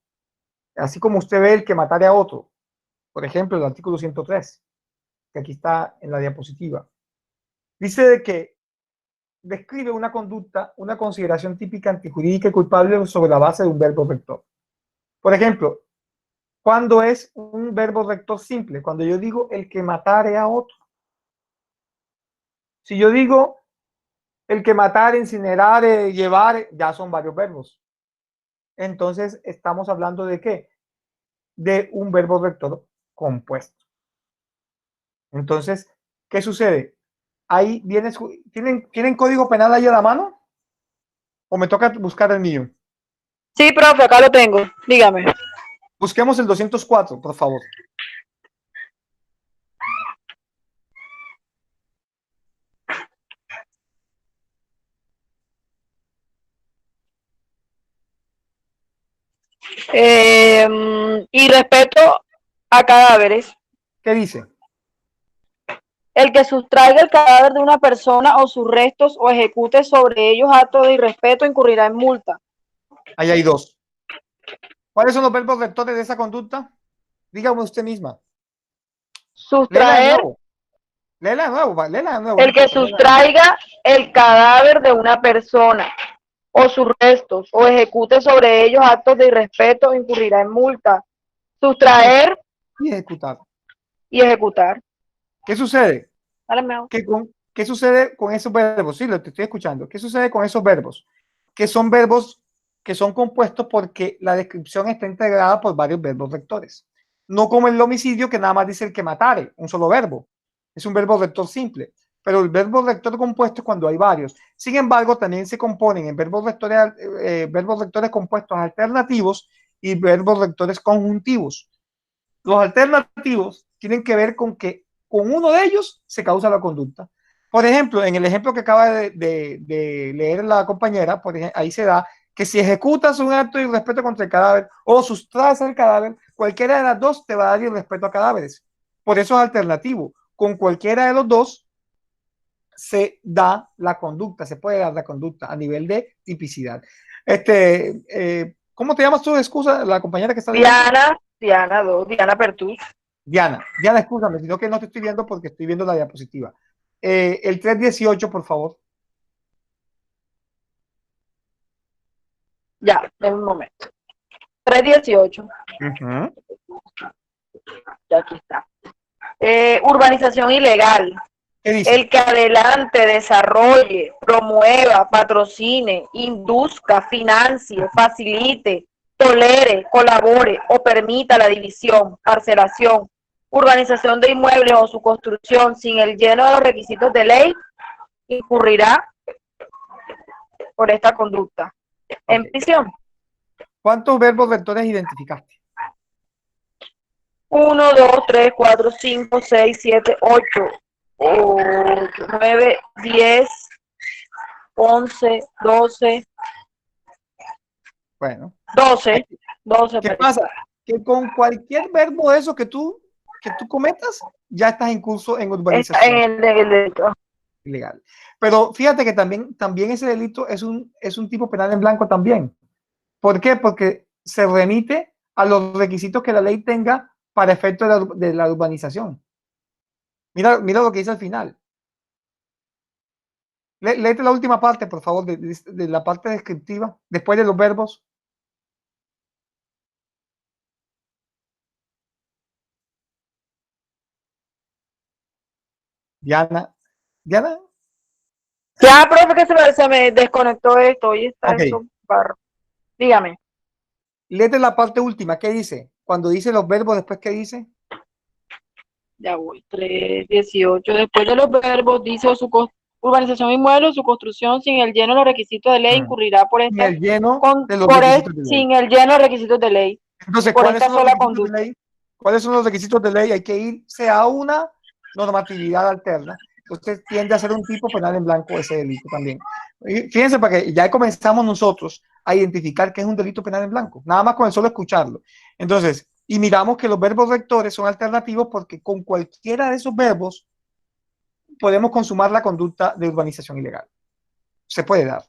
S1: así como usted ve el que matare a otro, por ejemplo, el artículo 103, que aquí está en la diapositiva, dice de que describe una conducta, una consideración típica antijurídica y culpable sobre la base de un verbo rector. Por ejemplo, ¿cuándo es un verbo rector simple? Cuando yo digo el que matare a otro. Si yo digo el que matar, incinerar, llevar, ya son varios verbos. Entonces, estamos hablando de ¿qué? De un verbo rector compuesto. Entonces, ¿qué sucede? Ahí ¿tienen código penal ahí a la mano? ¿O me toca buscar el mío?
S4: Sí, profe, acá lo tengo. Dígame.
S1: Busquemos el 204, por favor.
S4: Y respecto a cadáveres,
S1: ¿Qué dice?
S4: el que sustraiga el cadáver de una persona o sus restos o ejecute sobre ellos actos de irrespeto incurrirá en multa.
S1: Ahí hay dos. ¿Cuáles son los verbos rectores de esa conducta? Dígame usted misma. Léela de
S4: Sustraer,
S1: nuevo. Léela de nuevo, léela de nuevo.
S4: el que sustraiga el cadáver de una persona o sus restos o ejecute sobre ellos actos de irrespeto incurrirá en multa. Sustraer
S1: Y ejecutar.
S4: y ejecutar.
S1: ¿Qué sucede?
S4: Dale, Meo.
S1: ¿Qué sucede con esos verbos? Sí, lo te estoy escuchando. ¿Qué sucede con esos verbos? Que son verbos que son compuestos porque la descripción está integrada por varios verbos rectores. No como el homicidio, que nada más dice el que matare, un solo verbo. Es un verbo rector simple. Pero el verbo rector compuesto es cuando hay varios. Sin embargo, también se componen en verbos rectores compuestos alternativos y verbos rectores conjuntivos. Los alternativos tienen que ver con que con uno de ellos se causa la conducta. Por ejemplo, en el ejemplo que acaba de leer la compañera, por ejemplo, ahí se da que si ejecutas un acto de irrespeto contra el cadáver o sustraes el cadáver, cualquiera de las dos te va a dar irrespeto a cadáveres. Por eso es alternativo. Con cualquiera de los dos se da la conducta, se puede dar la conducta a nivel de tipicidad. ¿Cómo te llamas tú? Excusa, la compañera que está
S4: Diana, Diana 2, Diana Pertus.
S1: Diana, escúchame, sino que no te estoy viendo porque estoy viendo la diapositiva. El 318, por favor.
S4: Ya, en un momento. 318. Ya aquí está. Urbanización ilegal.
S1: ¿Qué dice?
S4: El que adelante, desarrolle, promueva, patrocine, induzca, financie, facilite, tolere, colabore o permita la división, parcelación, urbanización de inmuebles o su construcción sin el lleno de los requisitos de ley, incurrirá por esta conducta en prisión.
S1: ¿Cuántos verbos rectores identificaste?
S4: 1, 2, 3, 4, 5, 6, 7, 8, 9, 10, 11, 12.
S1: Bueno.
S4: 12.
S1: ¿Qué pasa? Que con cualquier verbo de eso que tú cometas, ya estás incurso en urbanización.
S4: Está en el delito.
S1: Ilegal. Pero fíjate que también ese delito es un tipo penal en blanco también. ¿Por qué? Porque se remite a los requisitos que la ley tenga para efecto de la urbanización. Mira lo que dice al final. Léete la última parte, por favor, de la parte descriptiva, después de los verbos. Diana.
S4: Ya, profe, que se me desconectó esto. Hoy está eso barro. Dígame.
S1: Léete la parte última. ¿Qué dice? Cuando dice los verbos, ¿después qué dice?
S4: Ya voy. 318. Después de los verbos, dice urbanización inmueble o su construcción sin el lleno de los requisitos de ley incurrirá por esta.
S1: Sin el lleno de los requisitos de ley.
S4: Sin el lleno de requisitos de ley.
S1: Entonces, ¿cuáles son los requisitos de ley? ¿Cuáles son los requisitos de ley? Hay que irse a una normatividad alterna. Entonces tiende a ser un tipo penal en blanco ese delito también. Fíjense, para que ya comenzamos nosotros a identificar qué es un delito penal en blanco, nada más con el solo escucharlo. Entonces, y miramos que los verbos rectores son alternativos porque con cualquiera de esos verbos podemos consumar la conducta de urbanización ilegal. Se puede dar.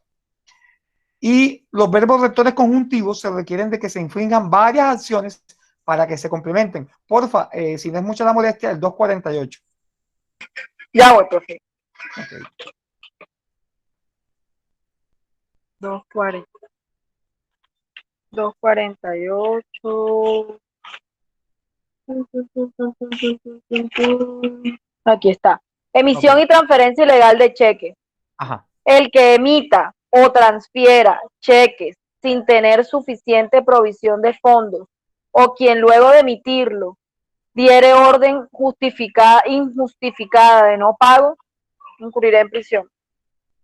S1: Y los verbos rectores conjuntivos se requieren de que se infrinjan varias acciones para que se complementen. Porfa, si no es mucha la molestia, el 248.
S4: Ya voy, profe.
S1: Okay.
S4: 240. 248. Aquí está. Emisión y transferencia ilegal de cheques.
S1: Ajá.
S4: El que emita o transfiera cheques sin tener suficiente provisión de fondos o quien luego de emitirlo diere orden injustificada de no pago, incurrirá en prisión.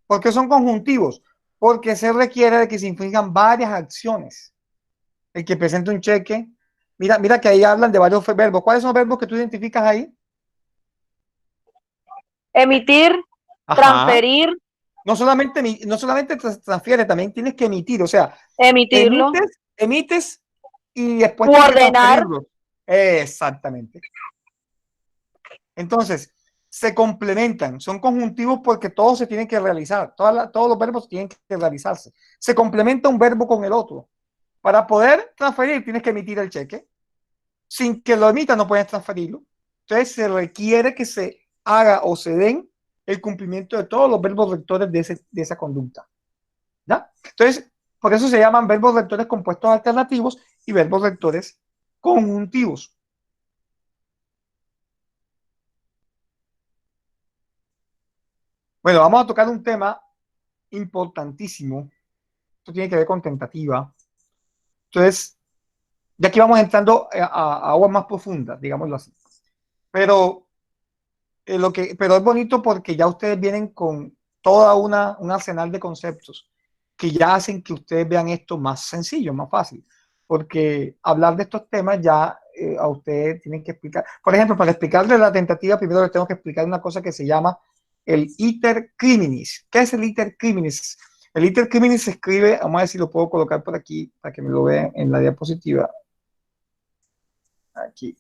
S1: ¿Por qué son conjuntivos? porque se requiere de que se infrinjan varias acciones. El que presente un cheque, mira que ahí hablan de varios verbos. ¿Cuáles son los verbos que tú identificas ahí?
S10: Emitir,
S1: Ajá.
S10: transferir,
S1: No solamente transfiere, también tienes que emitir, o sea,
S10: emitirlo,
S1: emites y después
S10: u
S1: tienes que
S10: ordenar.
S1: transferirlo. Exactamente. Entonces, se complementan, son conjuntivos porque todos se tienen que realizar, todos los verbos tienen que realizarse. Se complementa un verbo con el otro. Para poder transferir, tienes que emitir el cheque. Sin que lo emita, no puedes transferirlo. Entonces, se requiere que se haga o se den el cumplimiento de todos los verbos rectores de esa conducta. ¿Ya? Entonces, por eso se llaman verbos rectores compuestos alternativos y verbos rectores conjuntivos. Bueno, vamos a tocar un tema importantísimo. Esto tiene que ver con tentativa. Entonces, ya aquí vamos entrando a aguas más profundas, digámoslo así. Pero es bonito porque ya ustedes vienen con toda un arsenal de conceptos que ya hacen que ustedes vean esto más sencillo, más fácil. Porque hablar de estos temas ya a ustedes tienen que explicar. Por ejemplo, para explicarles la tentativa, primero les tengo que explicar una cosa que se llama el iter criminis. ¿Qué es el iter criminis? El iter criminis se escribe, vamos a ver si lo puedo colocar por aquí para que me lo vean en la diapositiva. Aquí.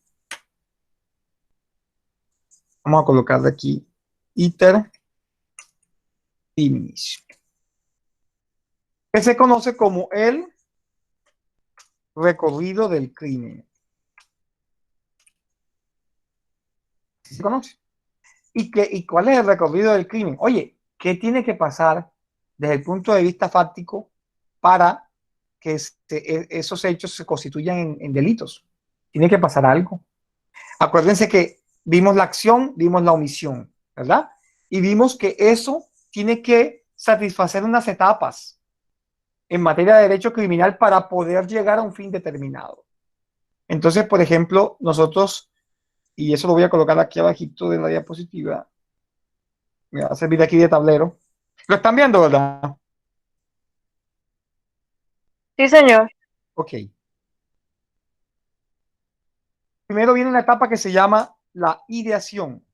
S1: Vamos a colocar de aquí iter criminis, que se conoce como el recorrido del crimen. ¿Se conoce? ¿Y cuál es el recorrido del crimen? Oye, ¿qué tiene que pasar desde el punto de vista fáctico para que esos hechos se constituyan en delitos? Tiene que pasar algo. Acuérdense que vimos la acción, vimos la omisión, ¿verdad? Y vimos que eso tiene que satisfacer unas etapas en materia de derecho criminal para poder llegar a un fin determinado. Entonces, por ejemplo, nosotros, y eso lo voy a colocar aquí abajito de la diapositiva, me va a servir aquí de tablero. ¿Lo están viendo, verdad?
S10: Sí, señor.
S1: Ok. Primero viene una etapa que se llama la ideación.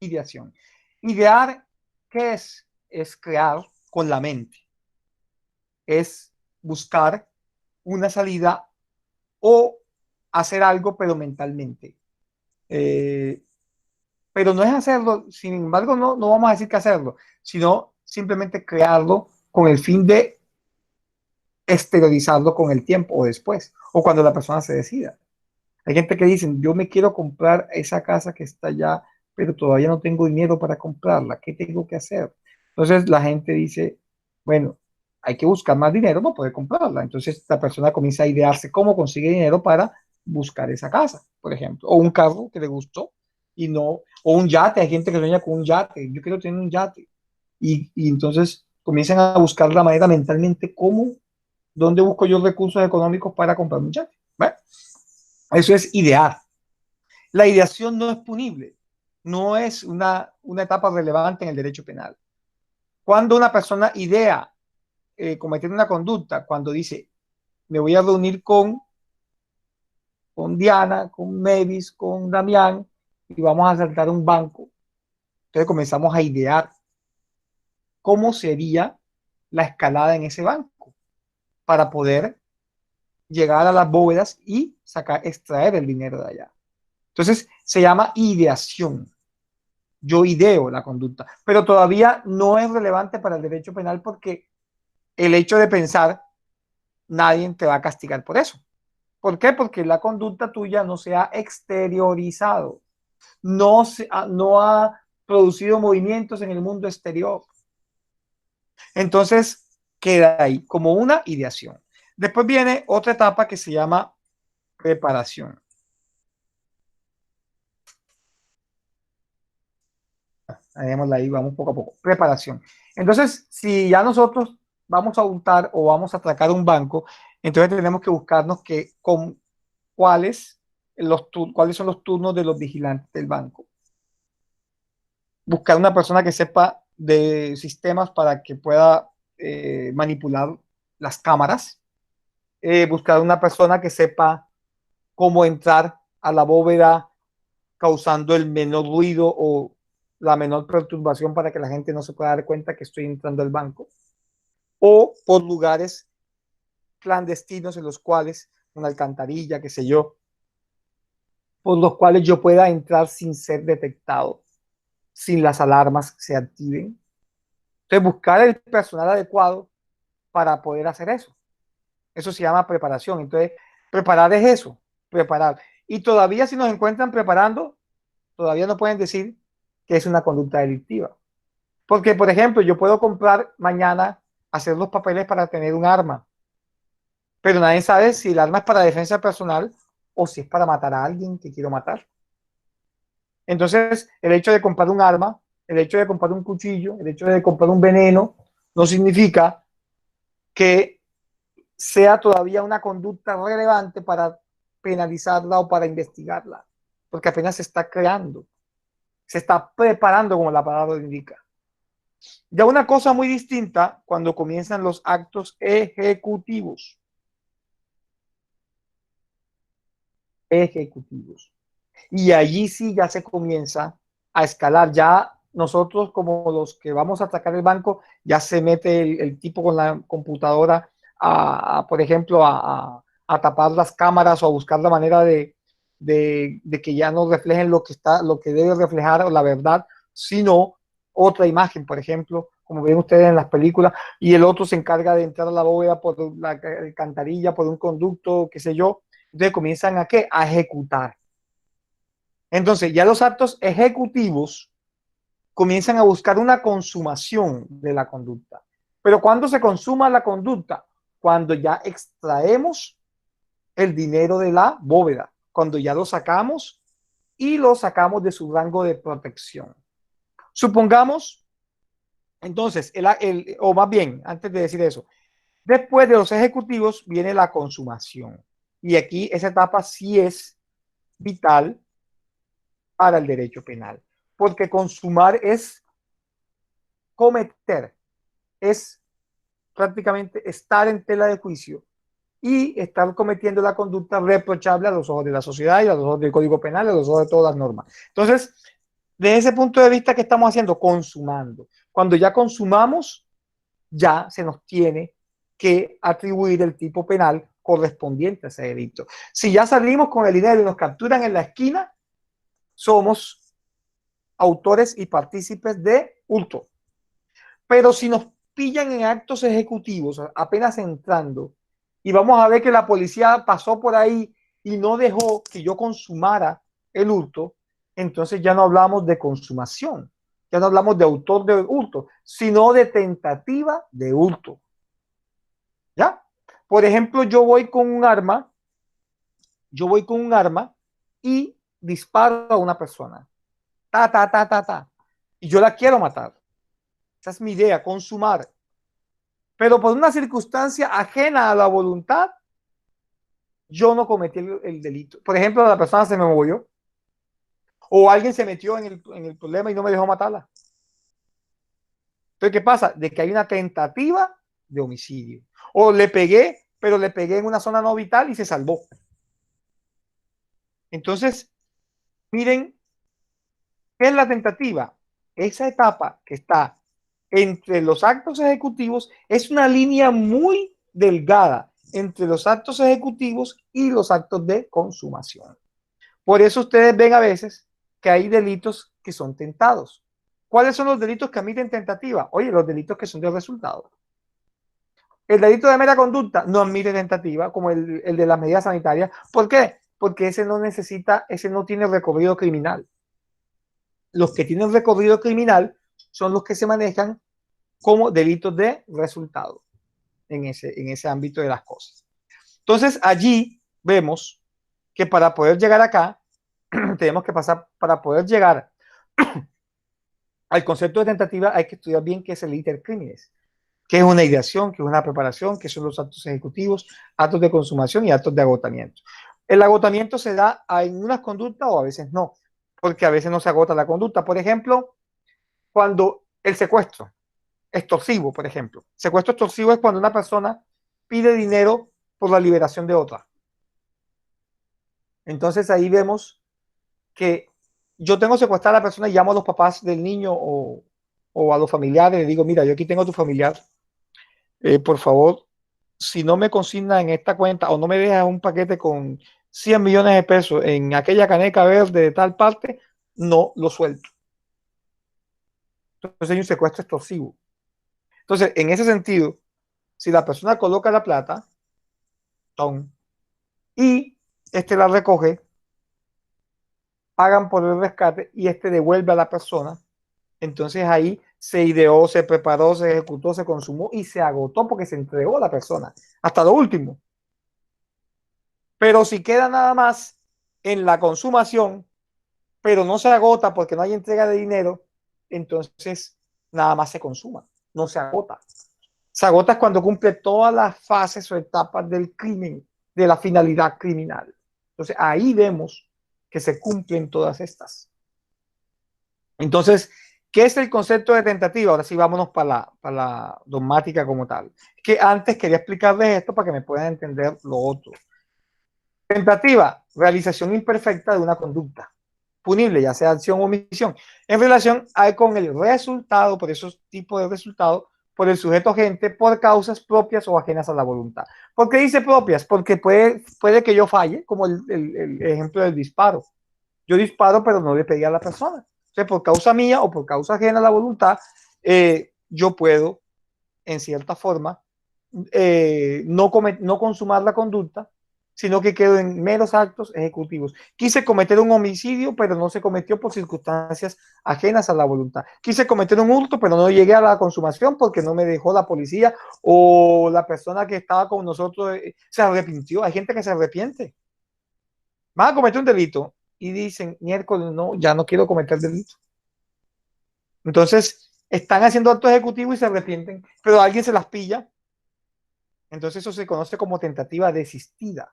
S1: Ideación. Idear, ¿qué es? Es crear con la mente. Es buscar una salida o hacer algo, pero mentalmente. Pero no es hacerlo, sin embargo, no vamos a decir que hacerlo, sino simplemente crearlo con el fin de exteriorizarlo con el tiempo o después, o cuando la persona se decida. Hay gente que dice, yo me quiero comprar esa casa que está allá, pero todavía no tengo dinero para comprarla, ¿qué tengo que hacer? Entonces la gente dice, bueno, hay que buscar más dinero para poder comprarla. Entonces la persona comienza a idearse cómo consigue dinero para buscar esa casa, por ejemplo, o un carro que le gustó y no, o un yate, hay gente que sueña con un yate, yo quiero tener un yate. Y entonces comienzan a buscar la manera mentalmente cómo, dónde busco yo recursos económicos para comprar un yate. ¿Vale? Eso es idear. La ideación no es punible, no es una etapa relevante en el derecho penal. Cuando una persona idea cometer una conducta, cuando dice, me voy a reunir con Diana, con Mavis, con Damián, y vamos a asaltar un banco, entonces comenzamos a idear cómo sería la escalada en ese banco para poder llegar a las bóvedas y extraer el dinero de allá. Entonces se llama ideación. Yo ideo la conducta, pero todavía no es relevante para el derecho penal porque el hecho de pensar, nadie te va a castigar por eso. ¿Por qué? Porque la conducta tuya no se ha exteriorizado, no ha producido movimientos en el mundo exterior. Entonces queda ahí como una ideación. Después viene otra etapa que se llama preparación. Dejémosla ahí, vamos poco a poco. Preparación. Entonces, si ya nosotros vamos a hurtar o vamos a atracar un banco, entonces tenemos que buscarnos cuáles son los turnos de los vigilantes del banco. Buscar una persona que sepa de sistemas para que pueda manipular las cámaras, buscar una persona que sepa cómo entrar a la bóveda causando el menor ruido o la menor perturbación para que la gente no se pueda dar cuenta que estoy entrando al banco, o por lugares clandestinos en los cuales, una alcantarilla, qué sé yo, por los cuales yo pueda entrar sin ser detectado, sin las alarmas se activen. Entonces, buscar el personal adecuado para poder hacer eso. Eso se llama preparación. Entonces, preparar es eso, preparar. Y todavía si nos encuentran preparando, todavía no pueden decir que es una conducta delictiva. Porque, por ejemplo, yo puedo comprar mañana, hacer los papeles para tener un arma, pero nadie sabe si el arma es para defensa personal o si es para matar a alguien que quiero matar. Entonces, el hecho de comprar un arma, el hecho de comprar un cuchillo, el hecho de comprar un veneno, no significa que sea todavía una conducta relevante para penalizarla o para investigarla, porque apenas se está creando, se está preparando, como la palabra indica. Ya una cosa muy distinta cuando comienzan los actos ejecutivos. Y allí sí ya se comienza a escalar. Ya nosotros, como los que vamos a atacar el banco, ya se mete el tipo con la computadora por ejemplo, a tapar las cámaras o a buscar la manera de que ya no reflejen lo que debe reflejar o la verdad, sino otra imagen, por ejemplo, como ven ustedes en las películas, y el otro se encarga de entrar a la bóveda por la alcantarilla, por un conducto, qué sé yo. Entonces comienzan a ¿qué? A ejecutar. Entonces ya los actos ejecutivos comienzan a buscar una consumación de la conducta. Pero ¿cuándo se consuma la conducta? Cuando ya extraemos el dinero de la bóveda, cuando ya lo sacamos y lo sacamos de su rango de protección. Supongamos, entonces, o más bien, antes de decir eso, después de los ejecutivos viene la consumación. Y aquí esa etapa sí es vital para el derecho penal, porque consumar es cometer, es prácticamente estar en tela de juicio y estar cometiendo la conducta reprochable a los ojos de la sociedad y a los ojos del Código Penal, a los ojos de todas las normas. Entonces, desde ese punto de vista, ¿qué estamos haciendo? Consumando. Cuando ya consumamos, ya se nos tiene que atribuir el tipo penal correspondiente a ese delito. Si ya salimos con el dinero y nos capturan en la esquina, somos autores y partícipes de hurto. Pero si nos pillan en actos ejecutivos, apenas entrando, y vamos a ver que la policía pasó por ahí y no dejó que yo consumara el hurto, entonces ya no hablamos de consumación, ya no hablamos de autor de hurto, sino de tentativa de hurto. ¿Ya? Por ejemplo, yo voy con un arma y disparo a una persona. Y yo la quiero matar. Esa es mi idea, consumar. Pero por una circunstancia ajena a la voluntad, yo no cometí el delito. Por ejemplo, la persona se me movió o alguien se metió en el problema y no me dejó matarla. Entonces, ¿qué pasa? De que hay una tentativa de homicidio. O le pegué, pero le pegué en una zona no vital y se salvó. Entonces, miren, ¿qué es la tentativa? Esa etapa que está entre los actos ejecutivos es una línea muy delgada entre los actos ejecutivos y los actos de consumación. Por eso ustedes ven a veces que hay delitos que son tentados. ¿Cuáles son los delitos que admiten tentativa? Oye, los delitos que son de resultado. El delito de mera conducta no admite tentativa, como el de las medidas sanitarias. ¿Por qué? Porque ese no tiene recorrido criminal. Los que tienen recorrido criminal son los que se manejan como delitos de resultado en ese ámbito de las cosas. Entonces, allí vemos que para poder llegar acá, tenemos que pasar, para poder llegar al concepto de tentativa, hay que estudiar bien qué es el iter criminis, qué es una ideación, qué es una preparación, qué son los actos ejecutivos, actos de consumación y actos de agotamiento. El agotamiento se da en unas conductas o a veces no, porque a veces no se agota la conducta. Por ejemplo, cuando el secuestro extorsivo, por ejemplo. Secuestro extorsivo es cuando una persona pide dinero por la liberación de otra. Entonces ahí vemos que yo tengo secuestrada a la persona y llamo a los papás del niño o a los familiares, le digo, mira, yo aquí tengo a tu familiar, por favor, si no me consigna en esta cuenta o no me dejas un paquete con 100 millones de pesos en aquella caneca verde de tal parte, no lo suelto. Entonces hay un secuestro extorsivo. Entonces, en ese sentido, si la persona coloca la plata y la recoge, pagan por el rescate y devuelve a la persona, entonces ahí se ideó, se preparó, se ejecutó, se consumó y se agotó porque se entregó a la persona hasta lo último. Pero si queda nada más en la consumación, pero no se agota porque no hay entrega de dinero, entonces nada más se consuma, no se agota. Se agota cuando cumple todas las fases o etapas del crimen, de la finalidad criminal. Entonces ahí vemos que se cumplen todas estas. Entonces, ¿qué es el concepto de tentativa? Ahora sí, vámonos para la dogmática como tal. Que antes quería explicarles esto para que me puedan entender lo otro. Tentativa, realización imperfecta de una conducta punible, ya sea acción o omisión, en relación con el resultado, por esos tipos de resultados, por el sujeto agente, por causas propias o ajenas a la voluntad. ¿Por qué dice propias? Porque puede que yo falle, como el ejemplo del disparo. Yo disparo, pero no le pegué a la persona. Entonces, por causa mía o por causa ajena a la voluntad, yo puedo, en cierta forma, no consumar la conducta, sino que quedo en meros actos ejecutivos. Quise cometer un homicidio, pero no se cometió por circunstancias ajenas a la voluntad. Quise cometer un hurto, pero no llegué a la consumación porque no me dejó la policía o la persona que estaba con nosotros se arrepintió. Hay gente que se arrepiente. Van a cometer un delito y dicen, miércoles, no, ya no quiero cometer delito. Entonces, están haciendo actos ejecutivos y se arrepienten, pero alguien se las pilla. Entonces, eso se conoce como tentativa desistida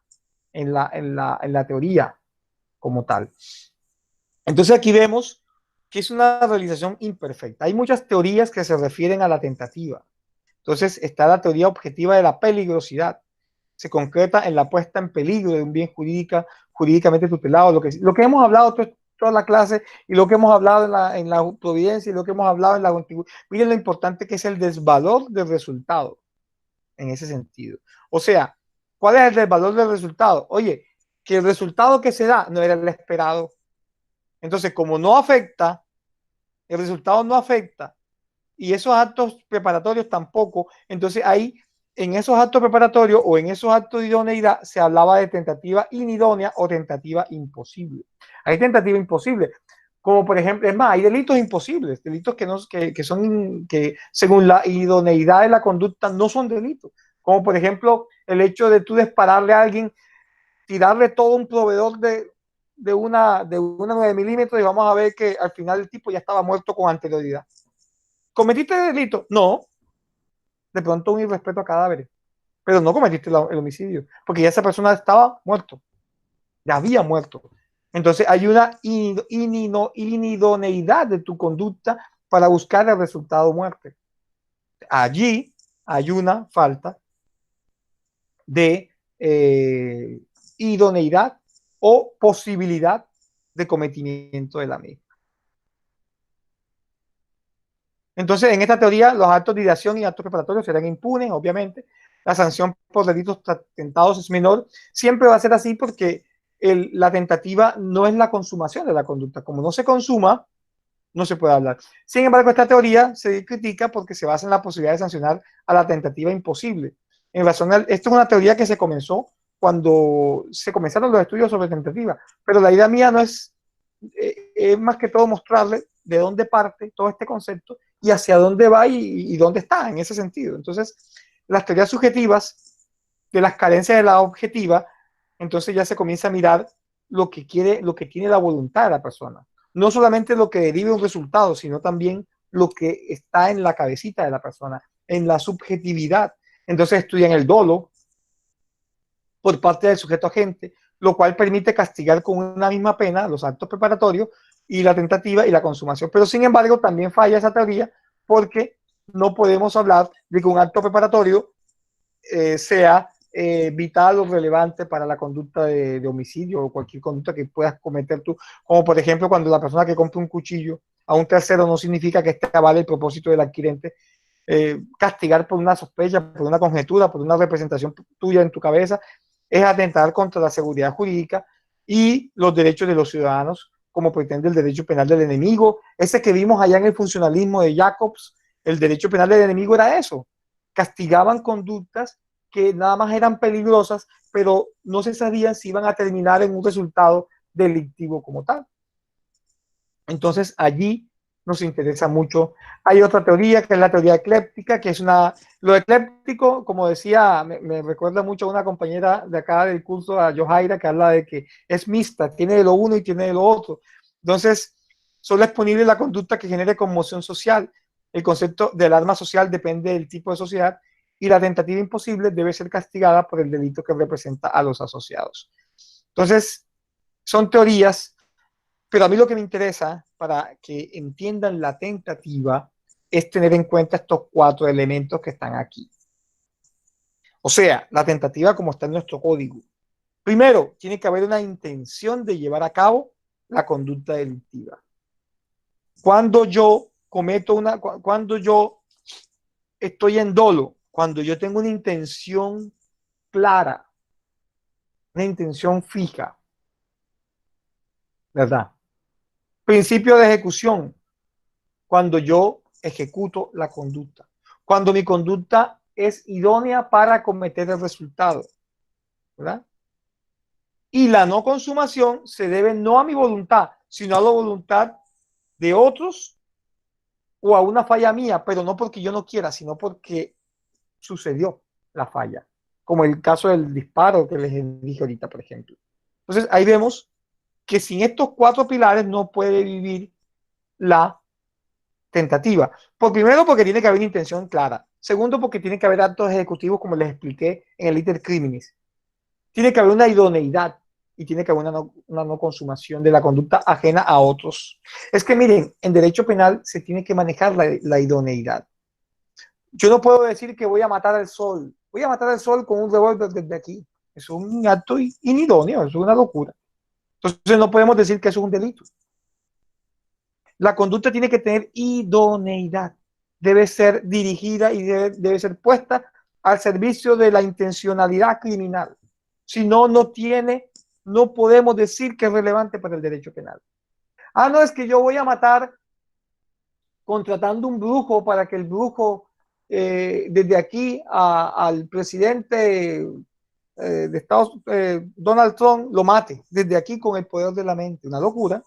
S1: en la teoría como tal. Entonces, aquí vemos que es una realización imperfecta. Hay muchas teorías que se refieren a la tentativa. Entonces, está la teoría objetiva de la peligrosidad. Se concreta en la puesta en peligro de un bien jurídicamente tutelado. Lo que hemos hablado toda la clase y lo que hemos hablado en la providencia y lo que hemos hablado en la contigüidad. Miren lo importante que es el desvalor del resultado en ese sentido. O sea, ¿cuál es el desvalor del resultado? Oye, que el resultado que se da no era el esperado. Entonces, como no afecta, el resultado no afecta y esos actos preparatorios tampoco, entonces ahí en esos actos preparatorios o en esos actos de idoneidad se hablaba de tentativa inidónea o tentativa imposible. Hay tentativa imposible, como por ejemplo, es más, hay delitos imposibles, delitos que según la idoneidad de la conducta no son delitos, como por ejemplo el hecho de tú dispararle a alguien, tirarle todo un proveedor de una 9 milímetros y vamos a ver que al final el tipo ya estaba muerto con anterioridad. ¿Cometiste delito? No. De pronto un irrespeto a cadáveres, pero no cometiste el homicidio, porque ya esa persona estaba muerto, ya había muerto. Entonces hay una inidoneidad de tu conducta para buscar el resultado muerte. Allí hay una falta de idoneidad o posibilidad de cometimiento de la misma. Entonces, en esta teoría, los actos de ideación y actos preparatorios serán impunes, obviamente. La sanción por delitos tentados es menor. Siempre va a ser así porque la tentativa no es la consumación de la conducta. Como no se consuma, no se puede hablar. Sin embargo, esta teoría se critica porque se basa en la posibilidad de sancionar a la tentativa imposible. En razón, esto es una teoría que se comenzó cuando se comenzaron los estudios sobre tentativa, pero la idea mía no es más que todo mostrarle de dónde parte todo este concepto y hacia dónde va y dónde está en ese sentido. Entonces, las teorías subjetivas de las carencias de la objetiva, entonces ya se comienza a mirar lo que tiene la voluntad de la persona. No solamente lo que derive un resultado, sino también lo que está en la cabecita de la persona, en la subjetividad. Entonces estudian el dolo por parte del sujeto agente, lo cual permite castigar con una misma pena los actos preparatorios y la tentativa y la consumación. Pero sin embargo también falla esa teoría porque no podemos hablar de que un acto preparatorio sea vital o relevante para la conducta de homicidio o cualquier conducta que puedas cometer tú, como por ejemplo cuando la persona que compra un cuchillo a un tercero no significa que este avale el propósito del adquirente. Castigar por una sospecha, por una conjetura, por una representación tuya en tu cabeza, es atentar contra la seguridad jurídica y los derechos de los ciudadanos, como pretende el derecho penal del enemigo. Ese que vimos allá en el funcionalismo de Jacobs, el derecho penal del enemigo era eso. Castigaban conductas que nada más eran peligrosas, pero no se sabían si iban a terminar en un resultado delictivo como tal. Entonces allí nos interesa mucho. Hay otra teoría que es la teoría ecléptica, que es lo ecléptico, como decía, me recuerda mucho a una compañera de acá del curso, a Johaira, que habla de que es mixta, tiene de lo uno y tiene de lo otro. Entonces, solo es punible la conducta que genere conmoción social. El concepto del arma social depende del tipo de sociedad y la tentativa imposible debe ser castigada por el delito que representa a los asociados. Entonces, son teorías, pero a mí lo que me interesa para que entiendan la tentativa es tener en cuenta estos 4 elementos que están aquí. O sea, la tentativa como está en nuestro código. Primero, tiene que haber una intención de llevar a cabo la conducta delictiva. Cuando yo cuando yo estoy en dolo, cuando yo tengo una intención clara, una intención fija, ¿verdad? Principio de ejecución, cuando yo ejecuto la conducta, cuando mi conducta es idónea para cometer el resultado, ¿verdad? Y la no consumación se debe no a mi voluntad, sino a la voluntad de otros o a una falla mía, pero no porque yo no quiera, sino porque sucedió la falla, como el caso del disparo que les dije ahorita, por ejemplo. Entonces ahí vemos que sin estos 4 pilares no puede vivir la tentativa. Por primero, porque tiene que haber una intención clara. Segundo, porque tiene que haber actos ejecutivos, como les expliqué en el iter criminis. Tiene que haber una idoneidad y tiene que haber una no consumación de la conducta ajena a otros. Es que miren, en derecho penal se tiene que manejar la idoneidad. Yo no puedo decir que voy a matar al sol. Voy a matar al sol con un revólver desde aquí. Es un acto inidóneo, es una locura. Entonces no podemos decir que eso es un delito. La conducta tiene que tener idoneidad. Debe ser dirigida y debe ser puesta al servicio de la intencionalidad criminal. Si no, no podemos decir que es relevante para el derecho penal. Ah, no, es que yo voy a matar contratando un brujo para que el brujo desde aquí al presidente de Estados Unidos, Donald Trump, lo mate desde aquí con el poder de la mente. Una locura.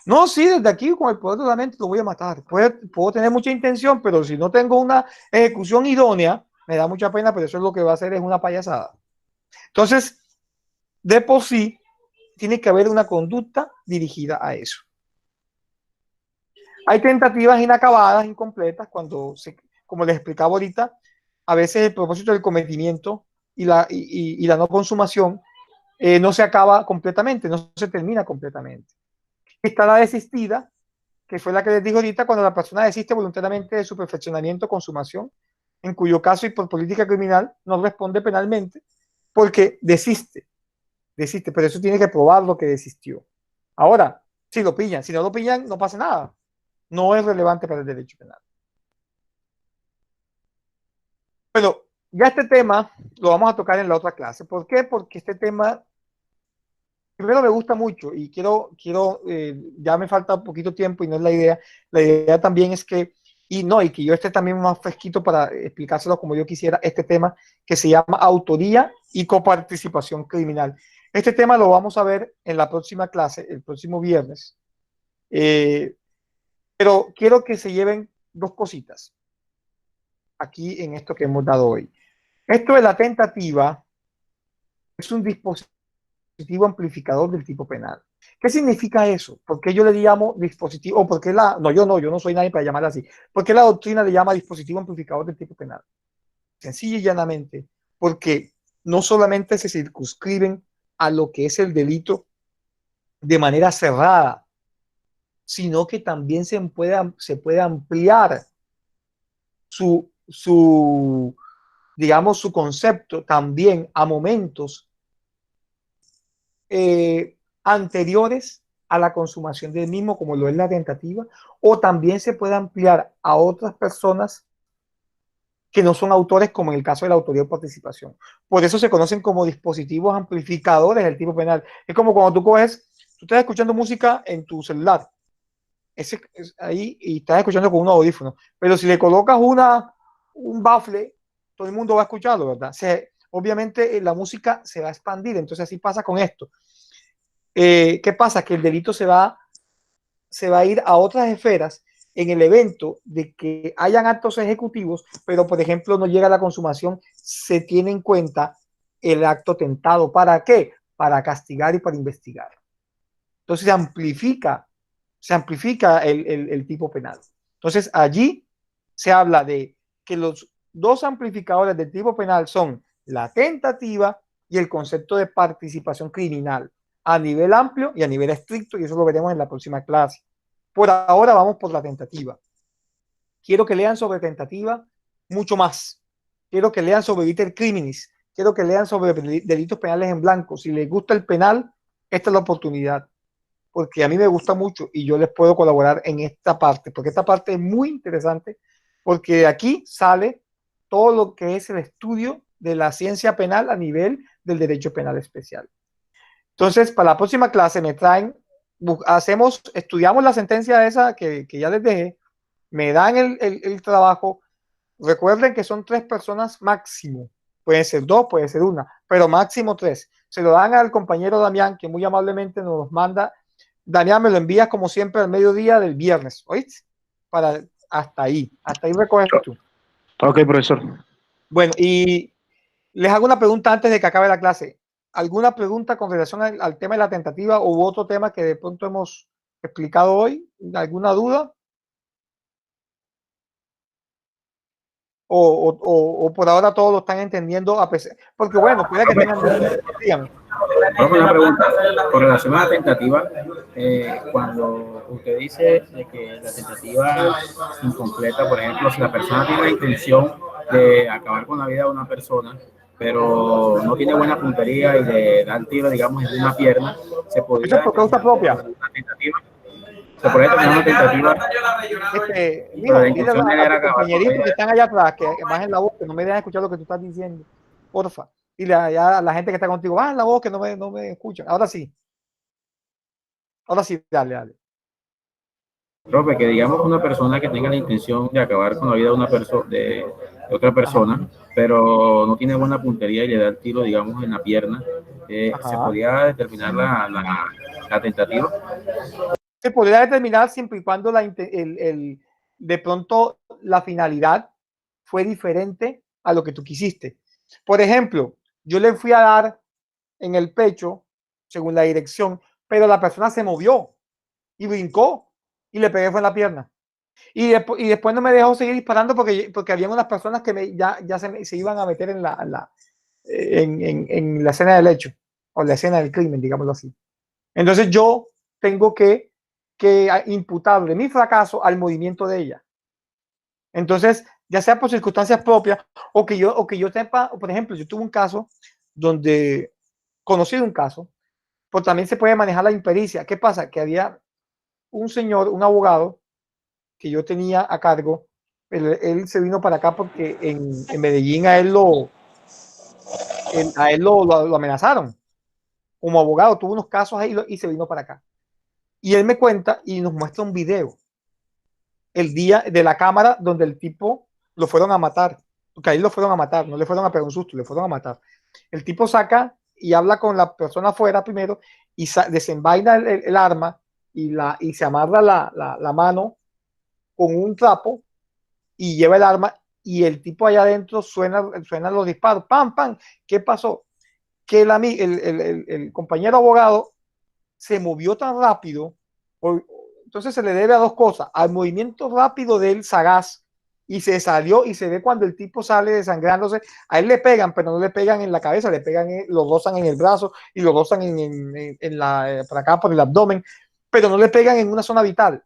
S1: No, sí, desde aquí con el poder de la mente lo voy a matar. Puedo tener mucha intención, pero si no tengo una ejecución idónea, me da mucha pena, pero eso es lo que va a hacer es una payasada. Entonces, de por sí, tiene que haber una conducta dirigida a eso. Hay tentativas inacabadas, incompletas, como les explicaba ahorita, a veces el propósito del cometimiento y la no consumación no se acaba completamente, no se termina completamente. Está la desistida, que fue la que les digo ahorita, cuando la persona desiste voluntariamente de su perfeccionamiento o consumación, en cuyo caso y por política criminal no responde penalmente porque desiste, pero eso tiene que probar lo que desistió. Ahora, si lo pillan, si no lo pillan, no pasa nada. No es relevante para el derecho penal. Pero ya este tema lo vamos a tocar en la otra clase. ¿Por qué? Porque este tema primero me gusta mucho y quiero ya me falta un poquito tiempo y no es la idea. La idea también es que, y que yo esté también más fresquito para explicárselo como yo quisiera, este tema que se llama autoría y coparticipación criminal. Este tema lo vamos a ver en la próxima clase, el próximo viernes. Pero quiero que se lleven 2 cositas aquí en esto que hemos dado hoy. Esto de la tentativa es un dispositivo amplificador del tipo penal. ¿Qué significa eso? ¿Por qué yo le llamo dispositivo? ¿O por qué yo no soy nadie para llamarla así? ¿Por qué la doctrina le llama dispositivo amplificador del tipo penal? Sencilla y llanamente, porque no solamente se circunscriben a lo que es el delito de manera cerrada, sino que también se puede ampliar su, digamos, su concepto también a momentos anteriores a la consumación del mismo, como lo es la tentativa, o también se puede ampliar a otras personas que no son autores, como en el caso de la autoría o participación. Por eso se conocen como dispositivos amplificadores del tipo penal. Es como cuando tú estás escuchando música en tu celular, ahí, y estás escuchando con un audífono, pero si le colocas un bafle, todo el mundo va a escucharlo, ¿verdad? Obviamente la música se va a expandir, entonces así pasa con esto. ¿Qué pasa? Que el delito se va a ir a otras esferas en el evento de que hayan actos ejecutivos, pero por ejemplo no llega a la consumación, se tiene en cuenta el acto tentado. ¿Para qué? Para castigar y para investigar. Entonces se amplifica el tipo penal. Entonces allí se habla de que los dos amplificadores del tipo penal son la tentativa y el concepto de participación criminal a nivel amplio y a nivel estricto, y eso lo veremos en la próxima clase. Por ahora vamos por la tentativa. Quiero que lean sobre tentativa mucho más. Quiero que lean sobre iter criminis. Quiero que lean sobre delitos penales en blanco. Si les gusta el penal, esta es la oportunidad, porque a mí me gusta mucho y yo les puedo colaborar en esta parte, porque esta parte es muy interesante, porque de aquí sale todo lo que es el estudio de la ciencia penal a nivel del derecho penal especial. Entonces, para la próxima clase me traen, estudiamos la sentencia esa que ya les dejé, me dan el trabajo. Recuerden que son 3 personas máximo, pueden ser 2, puede ser 1, pero máximo 3. Se lo dan al compañero Damián, que muy amablemente nos los manda. Damián, me lo envías como siempre al mediodía del viernes, ¿oíste? Hasta ahí recoges tú.
S7: Ok, profesor.
S1: Bueno, y les hago una pregunta antes de que acabe la clase. ¿Alguna pregunta con relación al tema de la tentativa u otro tema que de pronto hemos explicado hoy? ¿Alguna duda? O por ahora todos lo están entendiendo, porque bueno, puede que tengan dudas. Dígame.
S9: Una pregunta con relación a la tentativa. Cuando usted dice de que la tentativa incompleta, por ejemplo, si la persona tiene la intención de acabar con la vida de una persona, pero no tiene buena puntería y le da el tiro, digamos, en una pierna, se podría...
S1: ¿Eso es por causa propia?
S9: Una tentativa. Se podría tener una tentativa.
S1: Dile a tu compañerito que están allá atrás, que bajen la voz, que no me dejan escuchar lo que tú estás diciendo. Porfa. Dile a la gente que está contigo, bajen la voz, que no me escuchan. Ahora sí, dale.
S9: Profe, que digamos una persona que tenga la intención de acabar con la vida de una persona, de otra persona, pero no tiene buena puntería y le da el tiro, digamos, en la pierna, ¿se podría determinar la tentativa?
S1: Se podría determinar siempre y cuando de pronto la finalidad fue diferente a lo que tú quisiste. Por ejemplo, yo le fui a dar en el pecho, según la dirección, pero la persona se movió y brincó y le pegué fue en la pierna. Y después no me dejó seguir disparando porque había unas personas que ya se iban a meter en la escena del hecho o la escena del crimen, digámoslo así. Entonces yo tengo que imputarle mi fracaso al movimiento de ella. Entonces, ya sea por circunstancias propias o que yo sepa, por ejemplo, yo tuve un caso donde conocí un caso, pues también se puede manejar la impericia. ¿Qué pasa? Que había un señor, un abogado que yo tenía a cargo. Él se vino para acá porque en Medellín a él lo amenazaron como abogado, tuvo unos casos ahí y se vino para acá. Y él me cuenta y nos muestra un video el día de la cámara donde el tipo lo fueron a matar, porque ahí lo fueron a matar, no le fueron a pegar un susto, le fueron a matar. El tipo saca y habla con la persona afuera primero y desenvaina el arma y se amarra la mano con un trapo y lleva el arma y el tipo allá adentro suenan los disparos, pam, pam. ¿Qué pasó? Que el compañero abogado se movió tan rápido, entonces se le debe a 2 cosas, al movimiento rápido del sagaz, y se salió y se ve cuando el tipo sale desangrándose. A él le pegan, pero no le pegan en la cabeza, lo rozan en el brazo y lo rozan por acá por el abdomen, pero no le pegan en una zona vital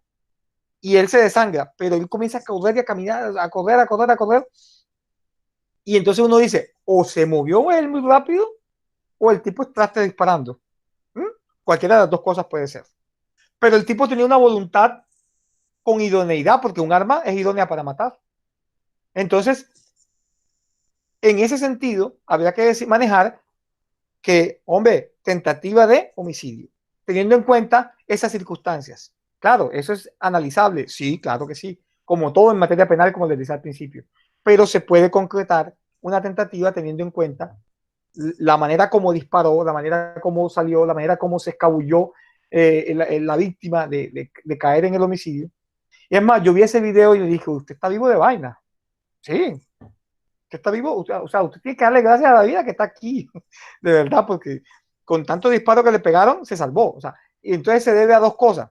S1: y él se desangra, pero él comienza a correr y a caminar, a correr, y entonces uno dice, o se movió él muy rápido o el tipo está disparando. Cualquiera de las dos cosas puede ser, pero el tipo tenía una voluntad con idoneidad, porque un arma es idónea para matar. Entonces, en ese sentido, habría que manejar que, hombre, tentativa de homicidio, teniendo en cuenta esas circunstancias. Claro, eso es analizable, sí, claro que sí, como todo en materia penal, como les decía al principio, pero se puede concretar una tentativa teniendo en cuenta la manera como disparó, la manera como salió, la manera como se escabulló la víctima de caer en el homicidio. Y es más, yo vi ese video y le dije, usted está vivo de vaina. Sí, usted está vivo, o sea, usted tiene que darle gracias a la vida que está aquí, de verdad, porque con tanto disparo que le pegaron, se salvó. O sea, y entonces se debe a dos cosas.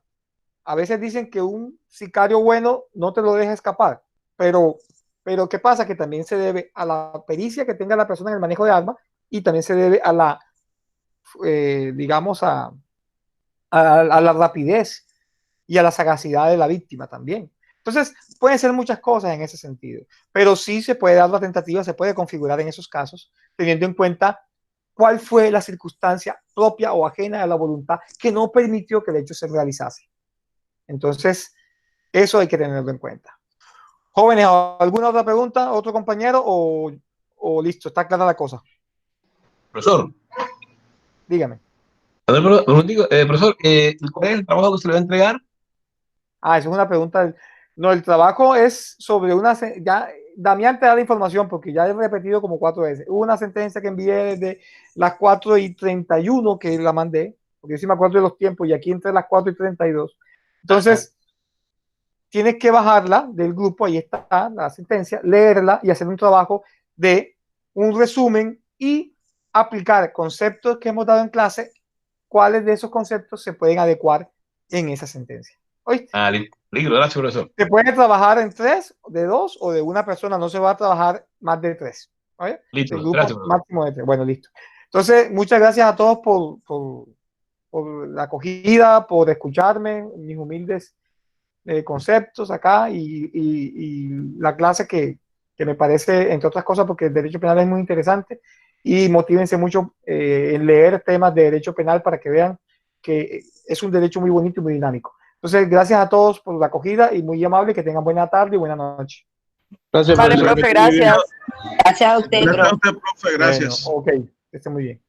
S1: A veces dicen que un sicario bueno no te lo deja escapar, pero ¿qué pasa? Que también se debe a la pericia que tenga la persona en el manejo de armas y también se debe a la, digamos, a la rapidez y a la sagacidad de la víctima también. Entonces, pueden ser muchas cosas en ese sentido, pero sí se puede dar la tentativa, se puede configurar en esos casos, teniendo en cuenta cuál fue la circunstancia propia o ajena a la voluntad que no permitió que el hecho se realizase. Entonces, eso hay que tenerlo en cuenta. Jóvenes, ¿alguna otra pregunta? ¿Otro compañero? ¿O listo? ¿Está clara la cosa?
S3: Profesor.
S1: Dígame.
S3: Profesor, ¿cuál es el trabajo que se le va a entregar?
S1: Esa es una pregunta. No, el trabajo es sobre una... Ya, Damián te da la información porque ya he repetido como 4 veces. Hubo una sentencia que envié desde las 4:31 que la mandé, porque yo sí me acuerdo de los tiempos y aquí entre las 4:32. Entonces, tienes que bajarla del grupo, ahí está la sentencia, leerla y hacer un trabajo de un resumen y aplicar conceptos que hemos dado en clase, cuáles de esos conceptos se pueden adecuar en esa sentencia. ¿Oíste?
S3: Listo, gracias, profesor.
S1: Se puede trabajar en 3, de 2 o de una persona, no se va a trabajar más de 3. ¿Oye?
S3: Listo,
S1: el grupo
S3: gracias,
S1: máximo de 3. Bueno, listo. Entonces, muchas gracias a todos por la acogida, por escucharme, mis humildes conceptos acá y la clase que me parece, entre otras cosas, porque el derecho penal es muy interesante, y motívense mucho en leer temas de derecho penal para que vean que es un derecho muy bonito y muy dinámico. Entonces, gracias a todos por la acogida y muy amable, que tengan buena tarde y buena noche.
S7: Gracias,
S10: Vale,
S7: profesor.
S10: profe, gracias.
S2: Gracias a usted,
S11: Gracias a
S2: profe.
S11: usted, profe, gracias.
S1: Bueno, ok, que esté muy bien.